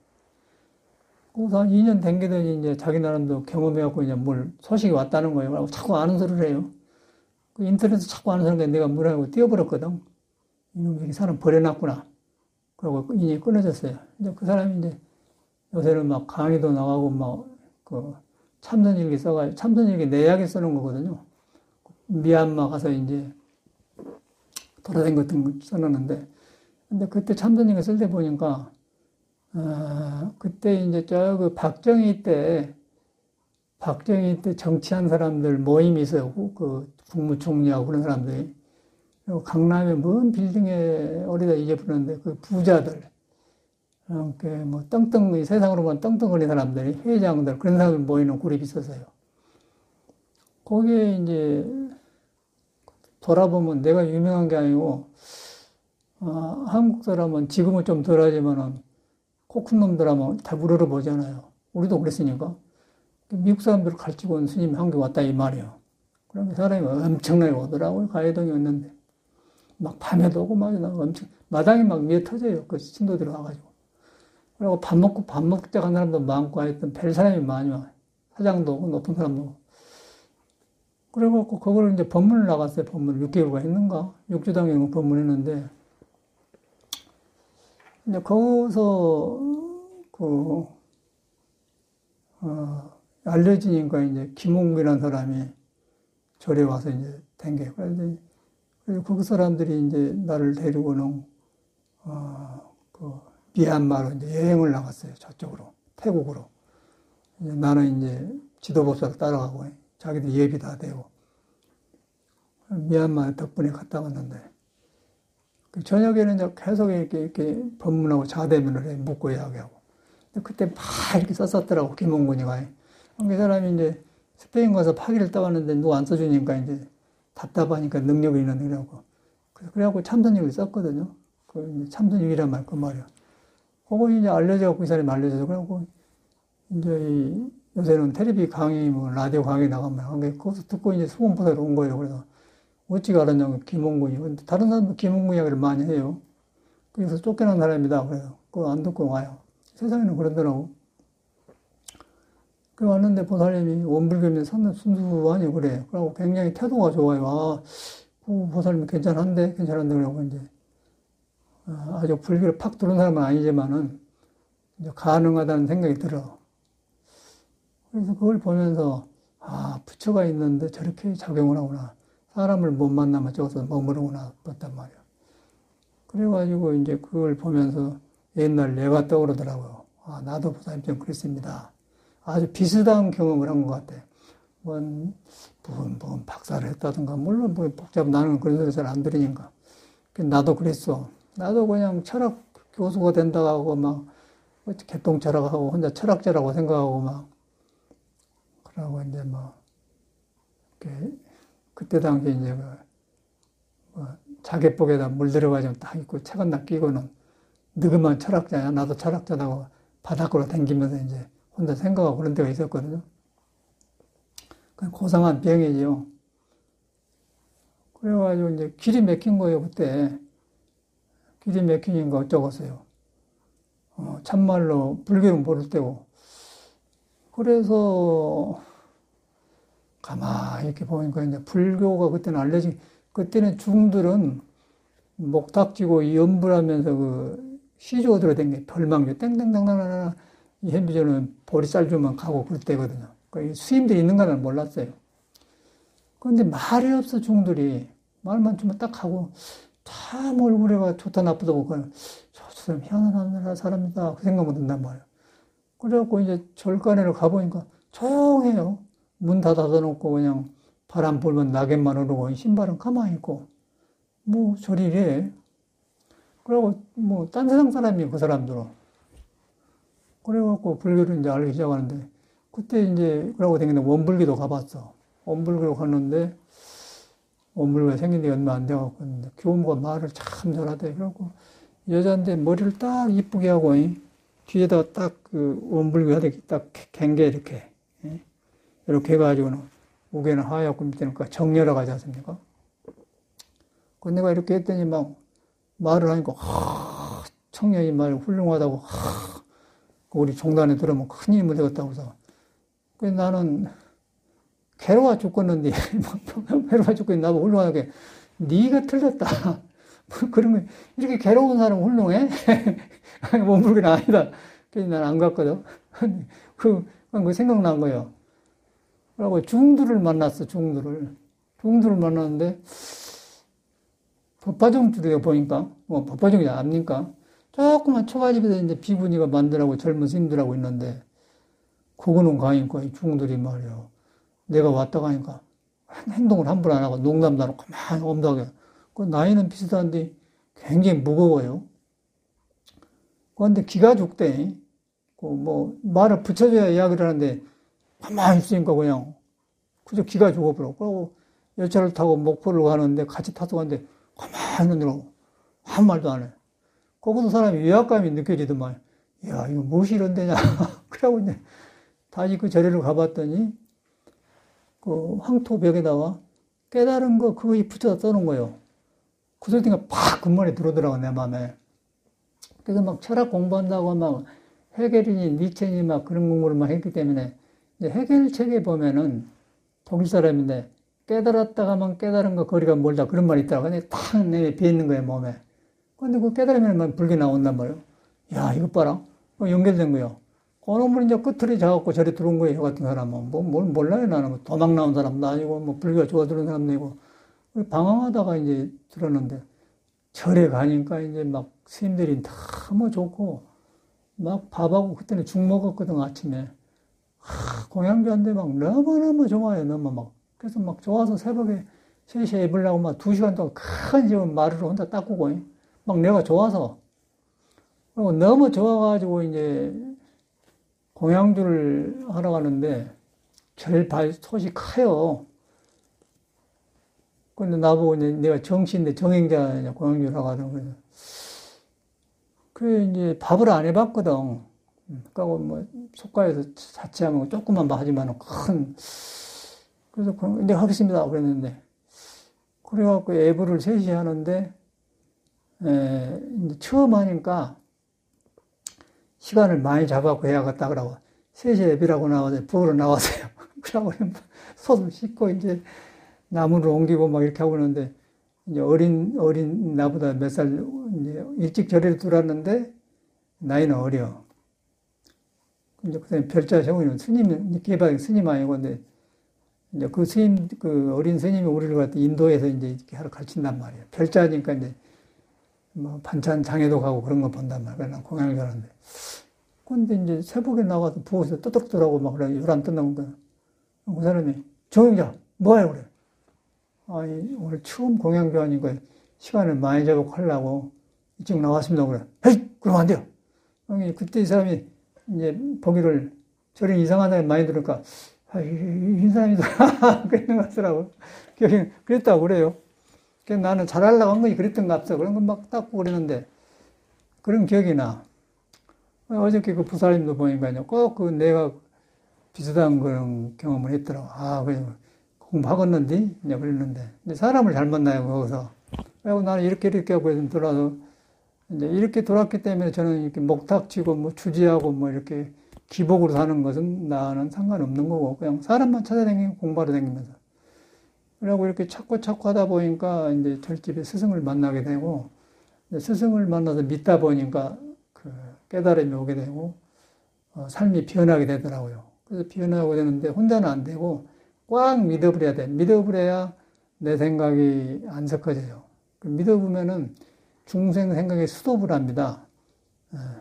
그래서 한 2년 댕기더니 이제 자기 나름도 경험해갖고 이제 뭘 소식이 왔다는 거예요. 그리고 자꾸 아는 소리를 해요. 그 인터넷에서 자꾸 아는 소리가 내가 뭐라고 띄워버렸거든. 이놈이 사람 버려놨구나. 그러고 인연이 끊어졌어요. 이제 그 사람이 이제 요새는 막 강의도 나가고 참선일기 써가지고 참선일기 내약에 쓰는 거거든요. 미얀마 가서 이제 돌아다닌 것 써놨는데 근데 그때 참선일기 쓸 때 보니까 그때 이제 박정희 때 정치한 사람들 모임이 있어요. 그 국무총리하고 그런 사람들이. 그리고 강남에 먼 빌딩에 어디다 잊어버렸는데 그 부자들, 세상으로 보면 떵떵거리는 사람들이, 회장들, 그런 사람들 모이는 그룹이 있었어요. 거기에 이제 돌아보면 내가 유명한 게 아니고, 한국 사람은 지금은 좀 덜하지만은 코 큰 놈들 하면 다 물어보잖아요. 우리도 그랬으니까. 미국 사람들을 가르치고 온 스님이 한국에 왔다 이 말이에요. 그러면 사람이 엄청나게 오더라고요. 가해동이 왔는데. 막 밤에도 오고 마당이 막 위에 터져요. 그 신도들이 와가지고. 그리고 밥 먹자 한 사람도 많고 하여튼 별 사람이 많이 와요. 사장도 오고 높은 사람도 오고. 그래갖고 그걸 이제 법문을 나갔어요. 법문을 6개월가 했는가? 6주당에 법문했는데. 근데 거기서 알려지니까 이제 김홍구라는 사람이 절에 와서 이제 댕겨. 그래서 그 사람들이 이제 나를 데리고는, 그, 미얀마로 이제 여행을 나갔어요. 저쪽으로. 태국으로. 이제 나는 이제 지도법사를 따라가고, 자기들 예비 다 되고. 미얀마 덕분에 갔다 왔는데, 그 저녁에는 이제 계속 이렇게 법문하고 자대면을 해, 묻고 이야기하고. 근데 그때 막 이렇게 썼었더라고, 김홍근이가. 그 사람이 이제 스페인 가서 파기를 따왔는데 누가 안 써주니까 이제 답답하니까 능력이 있는 이라고. 그래갖고 참선육을 썼거든요. 그 참선육이란 말, 그 말이야. 그거 이제 알려져갖고 이 사람이 알려져서 그래갖고 이제 요새는 텔레비 강의, 뭐 라디오 강의 나가면 거기서 듣고 이제 수공보살로 온 거예요. 그래서 어찌가 알았냐고, 김홍근이. 근데 다른 사람도 김홍근 이야기를 많이 해요. 그래서 쫓겨난 사람이다. 그래서 그거 안 듣고 와요. 세상에는 그러더라고. 그 왔는데 보살님이 원불교면 순수하니 그래요. 그러고 굉장히 태도가 좋아요. 아, 보살님이 괜찮은데 그러고 이제 아주 불교를 팍 들은 사람은 아니지만은 이제 가능하다는 생각이 들어. 그래서 그걸 보면서 아, 부처가 있는데 저렇게 작용을 하구나. 사람을 못 만나면 저기서 머무르구나 봤단 말이야. 그래가지고 이제 그걸 보면서 옛날 내가 떠오르더라고요. 아, 나도 보살님 좀 그랬습니다. 아주 비슷한 경험을 한 것 같아. 뭔 박사를 했다든가, 물론 뭐 복잡, 나는 그런 소리 잘 안 들으니까. 나도 그랬어. 나도 그냥 철학 교수가 된다고 하고, 막, 개똥철학하고, 혼자 철학자라고 생각하고, 막, 그러고 이제 뭐, 그때 당시 이제 자개복에다 물 들어가지고 딱 입고 책 하나 끼고는, 너그만 철학자야. 나도 철학자라고 바닥으로 댕기면서 이제 혼자 생각하고 그런 때가 있었거든요. 고상한 병이지요. 그래가지고 이제 길이 막힌 거예요, 그때. 길이 막히니까 어쩌겠어요. 참말로 불교는 모를 때고. 그래서 가만히 이렇게 보니까 이제 불교가 그때는 그때는 중들은 목탁지고 연불하면서 그 시조 들어댕겨 별망주 땡땡땡땡땡 이 현비전은 보리쌀 주면 가고 그럴 때거든요. 그 수임들이 있는 거는 몰랐어요. 그런데 말이 없어 중들이 말만 주면 딱 하고 참 얼굴에가 좋다 나쁘다고 저 사람 희한한 사람이다 그 생각만 든단 말이에요. 그래갖고 이제 절간에를 가보니까 조용해요. 문 다 닫아놓고 그냥 바람 불면 낙엽만 흐르고 신발은 가만히 있고 뭐 저리래. 그러고 뭐 딴 세상 사람이에요 그 사람들은. 그래갖고 불교를 이제 알기 시작하는데 그때 이제 그러고 다니는데 원불교도 가봤어. 원불교 갔는데 원불교가 생긴 지 얼마 안 돼갖고 있는데 교무가 말을 참 잘하대. 그래갖고 여자인데 머리를 딱 이쁘게 하고 뒤에다가 딱 그 원불교 하듯이 딱 갱게 이렇게 이렇게 해가지고는 우개는 하얗고 밑에는 정렬하고 하지 않습니까? 그 내가 이렇게 했더니 막 말을 하니까 청년이 말 훌륭하다고 우리 종단에 들어오면 큰 힘을 되겠다고 해서 그래서 나는 괴로워 죽겠는데 괴로워 죽겠는데 나보고 훌륭하게 네가 틀렸다. 그런 거 이렇게 괴로운 사람 훌륭해? 원불교는 아니다. 그래서 난 안 갔거든. 그 생각난 거예요. 그러고 중들을 만났어. 중들을 만났는데 법화정주를 보니까 법화정이 압니까? 조그만 초가집에서 이제 비구니가 만들라고 젊은 스님들하고 있는데 그거는 가니까 이 중들이 말이야. 내가 왔다 가니까 행동을 함부로 안 하고 농담도 안 하고 가만히 엄하게. 그 나이는 비슷한데 굉장히 무거워요. 그런데 기가 죽대. 말을 붙여줘야 이야기를 하는데 가만히 있으니까 그냥 그저 기가 죽어버려. 그러고 열차를 타고 목포를 가는데 같이 타서 가는데 가만히 있느라고 아무 말도 안 해. 거기서 사람이 위압감이 느껴지더만. 야, 이거 무엇이 이런 데냐. 그러고 이제 다시 그 절에를 가봤더니 그 황토벽에다가 깨달은 거 그거 붙여서 써놓은 거예요. 그 소리가 팍 근머리에 들어오더라고 내 마음에. 그래서 막 철학 공부한다고 막 헤겔이니 니체니 막 그런 공부를 막 했기 때문에 이제 헤겔 책에 보면은 독일 사람인데 깨달았다가만 깨달은 거 거리가 멀다 그런 말이 있더라고. 근데 탁 내에 비있는 거예요 몸에. 근데 그 깨달으면 불교 나온단 말이에요. 야 이것 봐라. 연결된 거예요. 그놈을 이제 끝을 잡았고 저리 들어온 거예요. 저 같은 사람은. 뭘 몰라요. 나는 뭐 도망 나온 사람도 아니고, 뭐 불교가 좋아지는 사람도 아니고. 방황하다가 이제 들었는데, 절에 가니까 이제 막 스님들이 너무 좋고, 막 밥하고 그때는 죽 먹었거든, 아침에. 공양주한테 막 너무너무 좋아요. 너무 막. 그래서 막 좋아서 새벽에 3시에 입으려고 막 2시간 동안 큰 집은 마루를 혼자 닦고, 막 내가 좋아서. 그리고 너무 좋아가지고 이제 공양주를 하러 가는데 솥이 커요. 근데 나보고 이제 내가 정씨인데 정행자 공양주를 하거든. 그래 이제 밥을 안 해봤거든. 그러니까 뭐 속가에서 자취하면 조금만 하지만 그래서 이제 하겠습니다 그랬는데 그래갖고 예불을 3시에 하는데 이제 처음 하니까 시간을 많이 잡아갖고 해야겠다 그러고 3시에 예비라고 나와서 부으러 나왔어요. 그러고 손을 씻고 이제 나무를 옮기고 막 이렇게 하고 있는데 이제 어린 나보다 몇 살 이제 일찍 절에 들어왔는데 나이는 어려. 이제 그다음에 별자 세우는 스님, 개발 스님 아니고, 근데, 이제 그 스님, 그 어린 스님이 우리를 갖다 인도에서 이제 이렇게 하러 가르친단 말이에요. 별자니까 이제, 뭐, 반찬 장에도 가고 그런 거 본단 말이에요. 난 공양을 가는데. 근데 이제 새벽에 나가서 부엌에서 떠들더라고 막 그래. 요란 뜬다고. 그 사람이, 정영자, 뭐해, 그래. 아니, 오늘 처음 공양교 하니까 시간을 많이 잡고 하려고 이쪽 나왔습니다. 그래. 헤이! 그러면 안 돼요. 그때 이 사람이 이제 보기를 저런 이상한 사람이 많이 들으니까 이 사람이다 그랬는 것 같더라고. 그랬다고 그래요. 그래서 나는 잘하려고 한 거지 그랬던 것 같아. 그런 거 막 닦고 그랬는데 그런 기억이 나. 어저께 그 부사님도 보니까요. 꼭 그 내가 비슷한 그런 경험을 했더라고. 그래 공부하겠는데? 이제 그랬는데 사람을 잘 만나요 거기서. 그리고 나는 이렇게 하고 해서 돌아서 이제 이렇게 돌았기 때문에 저는 이렇게 목탁치고 뭐 주지하고 뭐 이렇게 기복으로 사는 것은 나는 상관없는 거고 그냥 사람만 찾아다니고 공부하러 다니면서 그러고 이렇게 찾고 하다 보니까 이제 절집에 스승을 만나게 되고 스승을 만나서 믿다 보니까 그 깨달음이 오게 되고 삶이 변하게 되더라고요. 그래서 변하게 되는데 혼자는 안 되고 꽉 믿어버려야 돼. 믿어버려야 내 생각이 안 섞어져요. 믿어보면은 중생 생각에 수도를 합니다.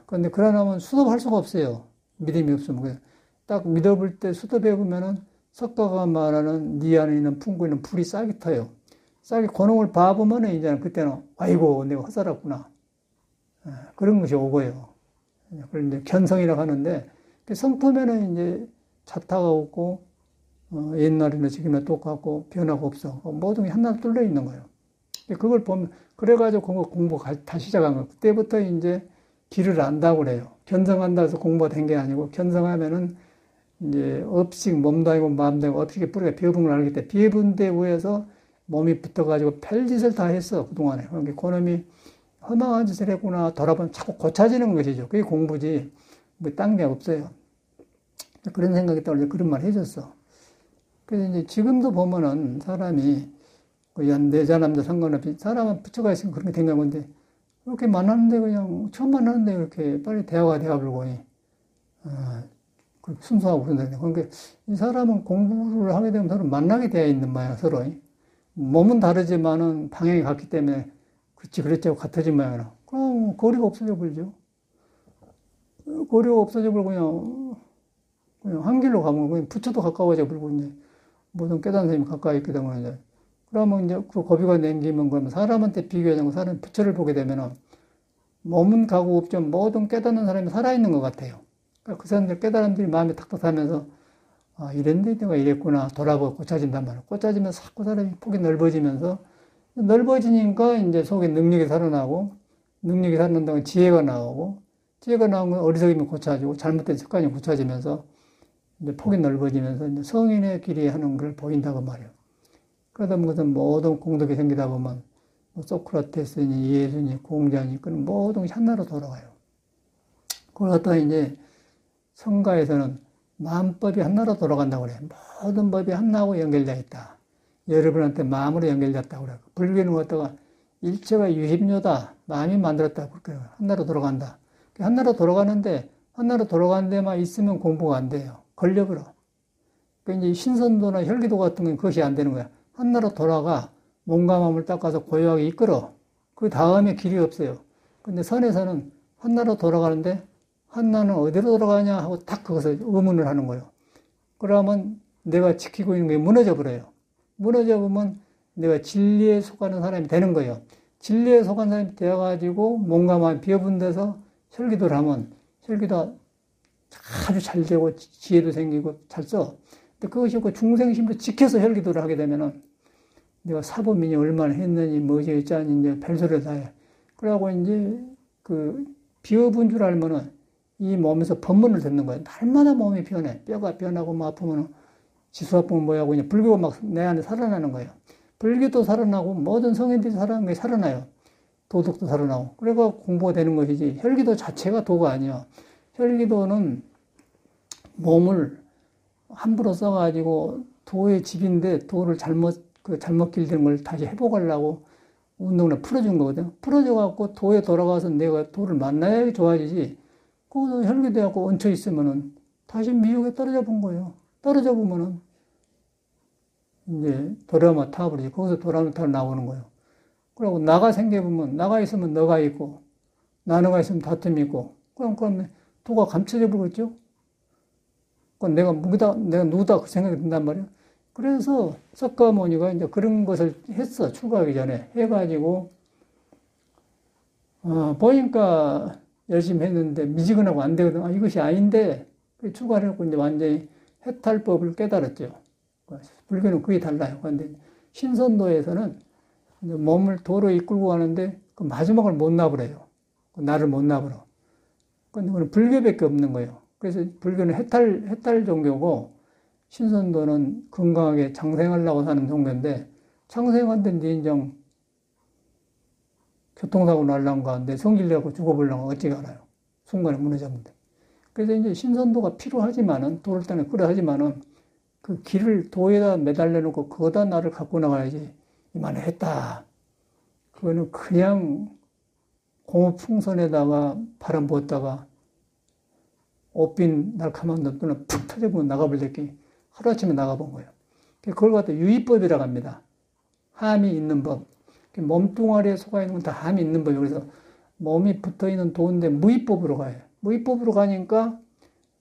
그런데 그러려면 수도할 수가 없어요. 믿음이 없으면. 딱 믿어볼 때 수도해보면은 석가가 말하는 네 안에 있는 품고 있는 불이 싹이 터요. 싹이 고놈을 봐보면은 이제 그때는 아이고 내가 헛살았구나. 그런 것이 오고요. 그걸 이제 견성이라고 하는데 성품에는 이제 자타가 없고 옛날이나 지금이나 똑같고 변화가 없어. 모든 게 하나 뚫려 있는 거예요. 그걸 보면 그래가지고 공부 다시 시작한 거예요. 그때부터 이제 길을 안다고 그래요. 견성한다 해서 공부가 된 게 아니고 견성하면은 이제 업식 몸도 아니고 마음도 아니고 업식의 뿌리가 비어분 걸 알기 때문에 비어분 데 위해서 몸이 붙어가지고 별짓을 다 했어 그동안에. 그러니까 그놈이 허망한 짓을 했구나 돌아보면 자꾸 고쳐지는 것이죠. 그게 공부지 뭐 딴 게 없어요. 그런 생각이 떠올려 그런 말 해줬어. 그래서 이제 지금도 보면은 사람이 여자 남자 상관없이 사람은 부처가 있으면 그렇게 된 건데 이렇게 만났는데 그냥 처음 만났는데 이렇게 빨리 대화가 되어버리고 순수하고 그런다. 그러니까 이 사람은 공부를 하게 되면 서로 만나게 되어 있는 모양 서로. 몸은 다르지만은 방향이 같기 때문에 그렇지 하고 같아진 모양이라. 그럼 거리가 없어져 버리죠. 거리가 없어져 버리고 그냥 한 길로 가면 그냥 부처도 가까워져 버리고 이제 모든 깨달은 선생님이 가까이 있게 되면 이제 그러면 이제 그 고비가 남기면 그러면 사람한테 비교하자면 사람 부처를 보게 되면은 몸은 가고 없죠. 모든 깨닫는 사람이 살아있는 것 같아요. 그러니까 그 사람들 깨달음들이 마음에 탁탁 하면서 이랬는데 내가 이랬구나 돌아보고 고쳐진단 말이에요. 고쳐지면서 자꾸 사람이 폭이 넓어지면서 넓어지니까 이제 속에 능력이 살아나고 능력이 살아난다고 지혜가 나오고 지혜가 나오면 어리석이면 고쳐지고 잘못된 습관이 고쳐지면서 이제 폭이 넓어지면서 이제 성인의 길이 하는 걸 보인다고 말이에요. 그러다 보면 모든 공덕이 생기다 보면 소크라테스니 예수니 공자니 그런 모든 것이 하나로 돌아가요. 그걸 갖다가 이제 성가에서는 마음법이 하나로 돌아간다고 그래요. 모든 법이 하나하고 연결되어 있다. 여러분한테 마음으로 연결됐다고 그래요. 불교는 갖다가 일체가 유심료다. 마음이 만들었다. 그렇게 하나로 돌아간다. 하나로 돌아가는데 한나라 돌아가는 데만 있으면 공부가 안 돼요. 걸려버려. 그러니까 이제 신선도나 혈기도 같은 건 그것이 안 되는 거야. 한나라 돌아가 몸과 마음을 닦아서 고요하게 이끌어. 그 다음에 길이 없어요. 근데 선에서는 한나라 돌아가는데 한나는 어디로 돌아가냐 하고 딱 거기서 의문을 하는 거예요. 그러면 내가 지키고 있는 게 무너져 버려요. 무너져 보면 내가 진리에 속하는 사람이 되는 거예요. 진리에 속한 사람이 되어가지고 몸과 마음이 비어본 데서 혈기도를 하면 혈기도 아주 잘 되고 지혜도 생기고 잘 써. 근데 그것이 그 중생심도 지켜서 혈기도를 하게 되면은 내가 사보민이 얼마나 했느니 뭐지 어쩌니 이제 별소리를 다 해. 그러고 이제 그 비어본 줄 알면은 이 몸에서 법문을 듣는 거예요. 날마다 몸이 변해. 뼈가 변하고 뭐 아프면은 지수 아프면 뭐하고 그냥 불교가 막 내 안에 살아나는 거예요. 불교도 살아나고 모든 성인들이 살아나는 게 살아나요. 도덕도 살아나고. 그래가 공부가 되는 것이지 혈기도 자체가 도가 아니야. 혈기도는 몸을 함부로 써가지고 도의 집인데 도를 잘못 길든 걸 다시 회복하려고 운동을 풀어준 거거든. 풀어줘갖고 도에 돌아가서 내가 도를 만나야 좋아지지. 거기서 혈기돼갖고 얹혀 있으면은 다시 미혹에 떨어져 본 거예요. 떨어져 보면은 이제 도라마 타버리지. 거기서 도라마 타 나오는 거예요. 그리고 나가 생겨보면 나가 있으면 너가 있고 나누가 있으면 다툼이 있고 그럼 도가 감춰져 버리겠죠. 그건 내가 누구다 그 생각이 든단 말이에요. 그래서 석가모니가 이제 그런 것을 했어. 출가하기 전에 해가지고 보니까 열심히 했는데 미지근하고 안 되거든. 이것이 아닌데 출가를 했고 이제 완전히 해탈법을 깨달았죠. 불교는 그게 달라요. 그런데 신선도에서는 몸을 도로 이끌고 가는데 그 마지막을 못 나버려요. 나를 못 나버려. 근데 그건 불교밖에 없는 거예요. 그래서 불교는 해탈 종교고 신선도는 건강하게 장생하려고 사는 종교인데 장생한데 인정 교통사고 날란가 내 성질 내고 죽어보려고 어찌 알아요. 순간에 무너졌는데. 그래서 이제 신선도가 필요하지만은 도를 따내 끌어하지만은 그 길을 도에다 매달려 놓고 그거다 나를 갖고 나가야지. 이만해 했다. 그거는 그냥 공업풍선에다가 바람 부었다가 옷빈 날카만 눈을 푹 터져보면 나가버렸기 하루아침에 나가본 거예요. 그걸 갖다 유의법이라고 합니다. 함이 있는 법. 몸뚱아리에 속아 있는 건 다 함이 있는 법이에요. 그래서 몸이 붙어있는 도인데 무의법으로 가요. 무의법으로 가니까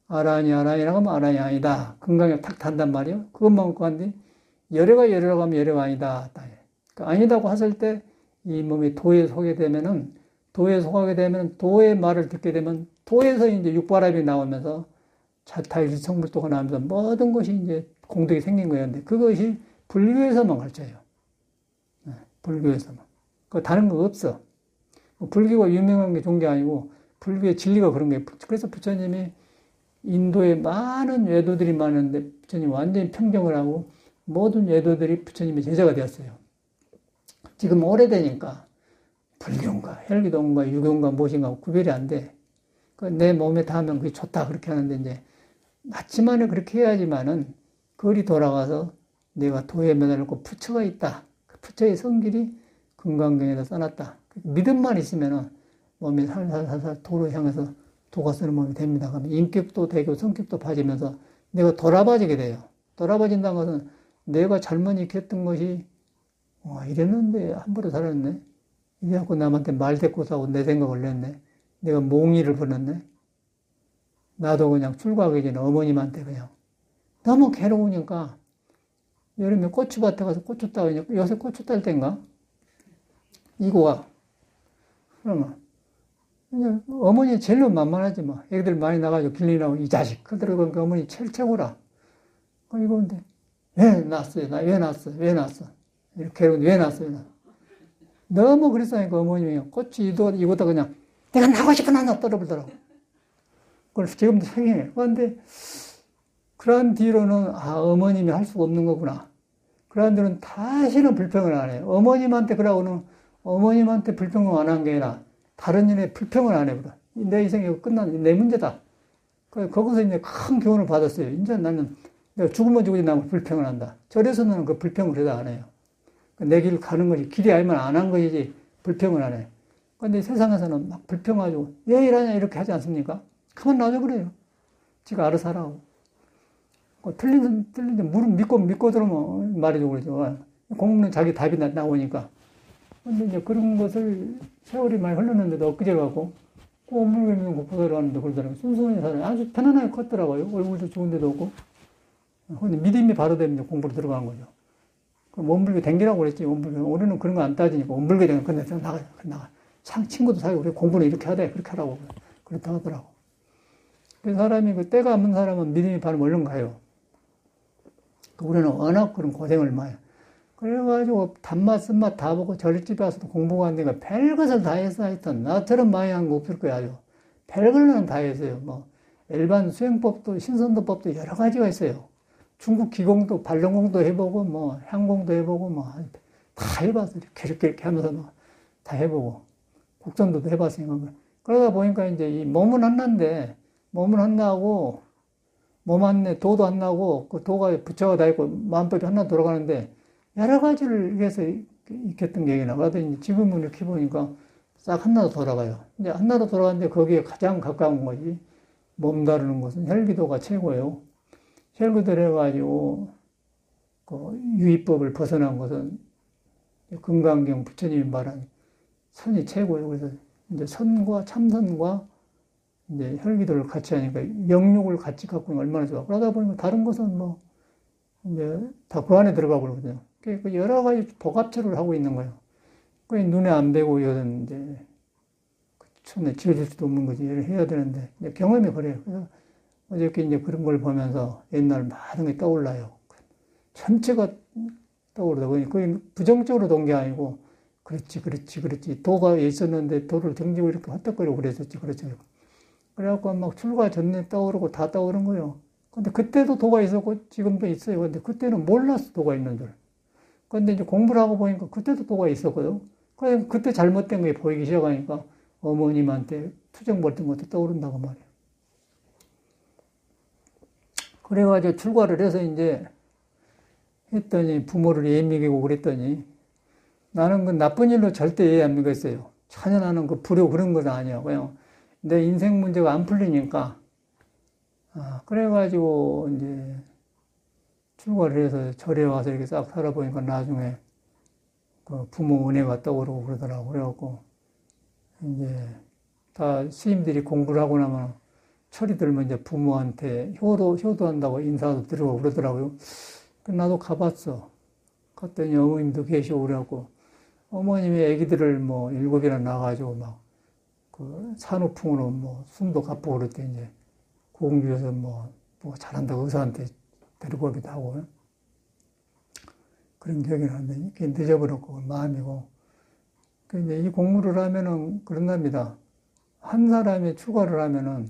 아라니라고 하면 아라니 아니다. 건강에 탁 단단 말이에요. 그것만 갖고 갔는데 열애가 하면 열애가 아니다. 그러니까 아니다고 했을 때 이 몸이 도에 속게 되면은 도에 속하게 되면 도의 말을 듣게 되면 도에서 이제 육바람이 나오면서 자타일시 성불도가 나오면서 모든 것이 이제 공덕이 생긴 거예요. 근데 그것이 불교에서만 가르쳐요. 불교에서만. 다른 거 없어. 불교가 유명한 게 좋은 게 아니고 불교의 진리가 그런 거예요. 그래서 부처님이 인도에 많은 외도들이 많은데 부처님이 완전히 평정을 하고 모든 외도들이 부처님의 제자가 되었어요. 지금 오래되니까 불교인가 혈기도인가 유교인가 무엇인가 구별이 안 돼. 내 몸에 닿으면 그게 좋다 그렇게 하는데 이제 맞지만은 그렇게 해야지만은 거리 돌아가서 내가 도에 매달렸고 부처가 있다. 그 부처의 성질이 금강경에다 써놨다. 믿음만 있으면은 몸이 살살살살 도로 향해서 도가 쓰는 몸이 됩니다. 그러면 인격도 되고 성격도 빠지면서 내가 돌아봐지게 돼요. 돌아봐진다는 것은 내가 잘못 익혔던 것이 이랬는데 함부로 살았네. 이래갖고 남한테 말대꾸 사고 내 생각을 냈네. 내가 몽의를 부렸네. 나도 그냥 출가하기 전에 어머님한테 그냥 너무 괴로우니까 여름에 고추밭에 가서 고추 따고 요새 고추 딸 때인가? 이거 와. 그러면 어머니 제일로 만만하지 뭐. 애들 많이 나가지고 길리라고 이 자식. 그들은 그 어머니 제일 최고라. 이거 근데 왜 낳았어요? 왜 낳았어? 이렇게 왜 낳았어요? 너무 그랬으니까 어머님이 고추 이거다 그냥 내가 나고 싶은 하나 떨어버리더라고. 그걸 지금도 생각해. 그런데 그런 뒤로는 어머님이 할 수가 없는 거구나. 그런 뒤로는 다시는 불평을 안 해요. 어머님한테 그러고는 어머님한테 불평을 안 한 게 아니라 다른 일에 불평을 안 해버려. 내 인생이 끝난 내 문제다. 거기서 이제 큰 교훈을 받았어요. 이제 나는 내가 죽으면 죽으지 나면 불평을 한다. 절에서는 그 불평을 그래도 안 해요. 내 길 가는 것이 길이 아니면 안 한 것이지 불평을 안 해요. 그런데 세상에서는 막 불평하고 왜 이러냐 이렇게 하지 않습니까? 그만 놔줘버려요. 지가 알아서 하라고. 틀린데 물은 믿고 들으면 말해주고 그러죠. 공부는 자기 답이 나오니까. 근데 이제 그런 것을 세월이 많이 흘렀는데도 엊그제 갖고 꼭 물개미는 고포도를 하는데 그러더라고요. 순수한 사람이 아주 편안하게 컸더라고요. 얼굴도 좋은 데도 없고. 근데 믿음이 바로 되면 공부로 들어가는 거죠. 그럼 원불교 댕기라고 그랬지, 원불교. 우리는 그런 거 안 따지니까 원불교 댕겨. 근데 나가. 친구도 사귀고, 그래, 공부는 이렇게 하되, 그렇게 하라고. 그렇다 하더라고. 그 사람이, 그 때가 없는 사람은 믿음이 바로 얼른 가요. 우리는 워낙 그런 고생을 많이. 그래가지고, 단맛, 쓴맛 다 보고, 절집에 와서도 공부가 안 되니까, 별것을 다 했어, 하여튼. 나처럼 많이 한 거 없을 거야, 아주. 별걸는 다 했어요. 뭐, 일반 수행법도, 신선도법도 여러 가지가 있어요. 중국 기공도, 발령공도 해보고, 뭐, 향공도 해보고, 뭐, 다 해봤어요. 이렇게 하면서 다 해보고. 국전도도 해봤으니까. 그러다 보니까 이제 이 몸은 한나인데, 몸은 한나고, 몸 한내, 도도 한나고, 그 도가 부처가 다 있고, 마음법이 하나 돌아가는데, 여러 가지를 위해서 익혔던 게 얘기 나와도 이제 지금은 이렇게 보니까 싹 한나로 돌아가요. 이제 한나로 돌아가는데 거기에 가장 가까운 거지. 몸 다루는 것은 혈기도가 최고예요. 혈기도를 해가지고, 그 유의법을 벗어난 것은 금강경 부처님이 말한 선이 최고예요. 그래서 이제 선과 참선과 이제 혈기도를 같이 하니까 영육을 같이 갖고 있는 얼마나 좋아. 그러다 보니까 다른 것은 뭐 이제 다 그 안에 들어가 버리거든요. 그 여러 가지 복합체를 하고 있는 거예요. 그 눈에 안 뵈고 이거는 이제 손에 쥐어줄 수도 없는 거지. 해야 되는데 이제 경험이 그래요. 그래서 어저께 이제 그런 걸 보면서 옛날 많은 게 떠올라요. 전체가 떠오르다 보니 그게 부정적으로 돈 게 아니고 그렇지. 도가 있었는데 도를 등지고 이렇게 헛떡거리고 그랬었지. 그렇죠. 그래갖고 막 출가 전에 떠오르고 다 떠오른 거예요. 근데 그때도 도가 있었고 지금도 있어요. 근데 그때는 몰랐어, 도가 있는 줄. 근데 이제 공부를 하고 보니까 그때도 도가 있었거든. 그래서 그때 잘못된 게 보이기 시작하니까 어머님한테 투정 벌던 것도 떠오른다고 말이에요. 그래가지고 출가를 해서 이제 했더니 부모를 예미기고 그랬더니 나는 그 나쁜 일로 절대 이해 안 되겠어요. 전혀 나는 그 불효 그런 건 아니야. 그냥 내 인생 문제가 안 풀리니까. 그래가지고 이제 출가를 해서 절에 와서 이렇게 싹 살아보니까 나중에 그 부모 은혜가 떠오르고 그러더라고. 그래갖고 이제 다 스님들이 공부를 하고 나면 철이 들면 이제 부모한테 효도한다고 인사도 드리고 그러더라고요. 나도 가봤어. 갔더니 어머님도 계시고 그래갖고 어머님이 애기들을 뭐 7이나 낳아가지고 막 그 산후풍으로 뭐 숨도 가쁘고 그럴 때 이제 공주에서 뭐 잘한다고 의사한테 데리고 오기도 하고 그런 기억이 나는데 이게 늦어버렸고 마음이고 근데 이 공부를 하면은 그런답니다. 한 사람이 출가를 하면은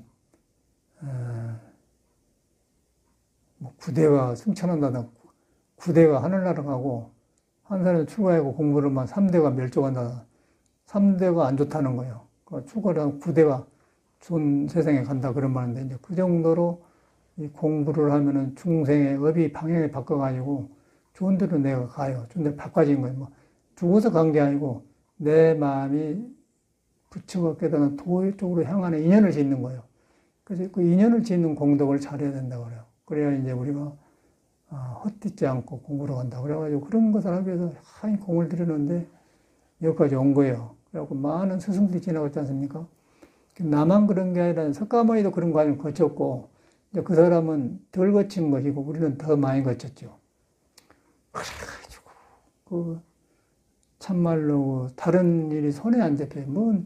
뭐 9대가 승천한다든 9대가 하늘나라 가고 한 사람이 출가하고 공부를만 3대가 멸종한다. 3대가 안 좋다는 거예요. 출가를 하면 9대가 좋은 세상에 간다 그런 말인데 이제 그 정도로 이 공부를 하면은 중생의 업이 방향을 바꿔가지고 좋은 데로 내가 가요. 좋은 데로 바꿔진 거예요. 뭐 죽어서 간 게 아니고 내 마음이 부처가 깨닫는 도 쪽으로 향하는 인연을 짓는 거예요. 그래서 그 인연을 짓는 공덕을 잘해야 된다고 그래요. 그래야 이제 우리가 헛되지 않고 공부를 간다. 그래가지고 그런 것을 하기 위해서 많이 공을 들였는데 여기까지 온 거예요. 그래갖고 많은 스승들이 지나갔지 않습니까? 나만 그런 게 아니라 석가모니도 그런 과정을 거쳤고 그 사람은 덜 거친 것이고 우리는 더 많이 거쳤죠. 그래가지고 그 참말로 다른 일이 손에 안 잡혀요. 뭐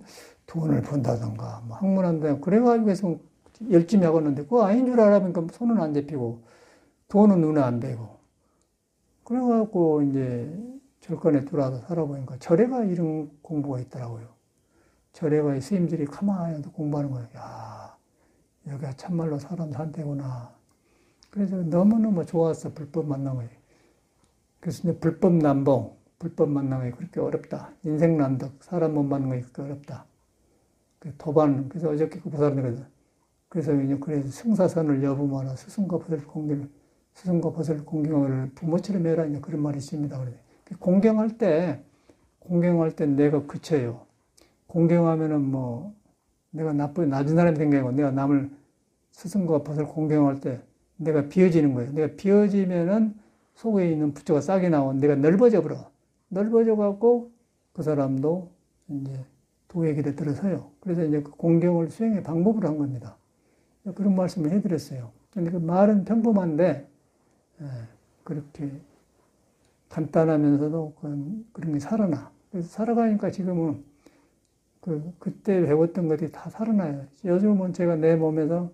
돈을 번다던가 뭐 학문한다던가 그래가지고 계속 열심히 하겠는데 그거 아닌 줄 알아보니까 손은 안 잡히고 돈은 눈에 안 뵈고 그래갖고 이제 절간에 들어와서 살아보니까 절에가 이런 공부가 있더라고요. 절에가 스님들이 가만히 공부하는 거예요. 야, 여기가 참말로 사람 산 데구나. 그래서 너무너무 좋았어. 불법 만남이. 그래서 이제 불법 남봉, 불법 만남이 그렇게 어렵다. 인생 난덕, 사람 못 만나는 게 그렇게 어렵다. 도반, 그래서 어저께 그 보살님께서 그래서 승사선을 여부마나 스승과 벗을 공경을 부모처럼 해라. 그런 말이 있습니다. 공경할 때 내가 그쳐요. 공경하면은 뭐, 내가 낮은 사람이 된 게 아니고 내가 남을 스승과 벗을 공경할 때 내가 비어지는 거예요. 내가 비어지면은 속에 있는 부처가 싹이 나온 내가 넓어져 버려. 넓어져 갖고 그 사람도 이제 도의 길에 들어서요. 그래서 이제 그 공경을 수행의 방법으로 한 겁니다. 그런 말씀을 해드렸어요. 근데 그 말은 평범한데, 그렇게 간단하면서도 그런 게 살아나. 그래서 살아가니까 지금은 그때 배웠던 것들이 다 살아나요. 요즘은 제가 내 몸에서,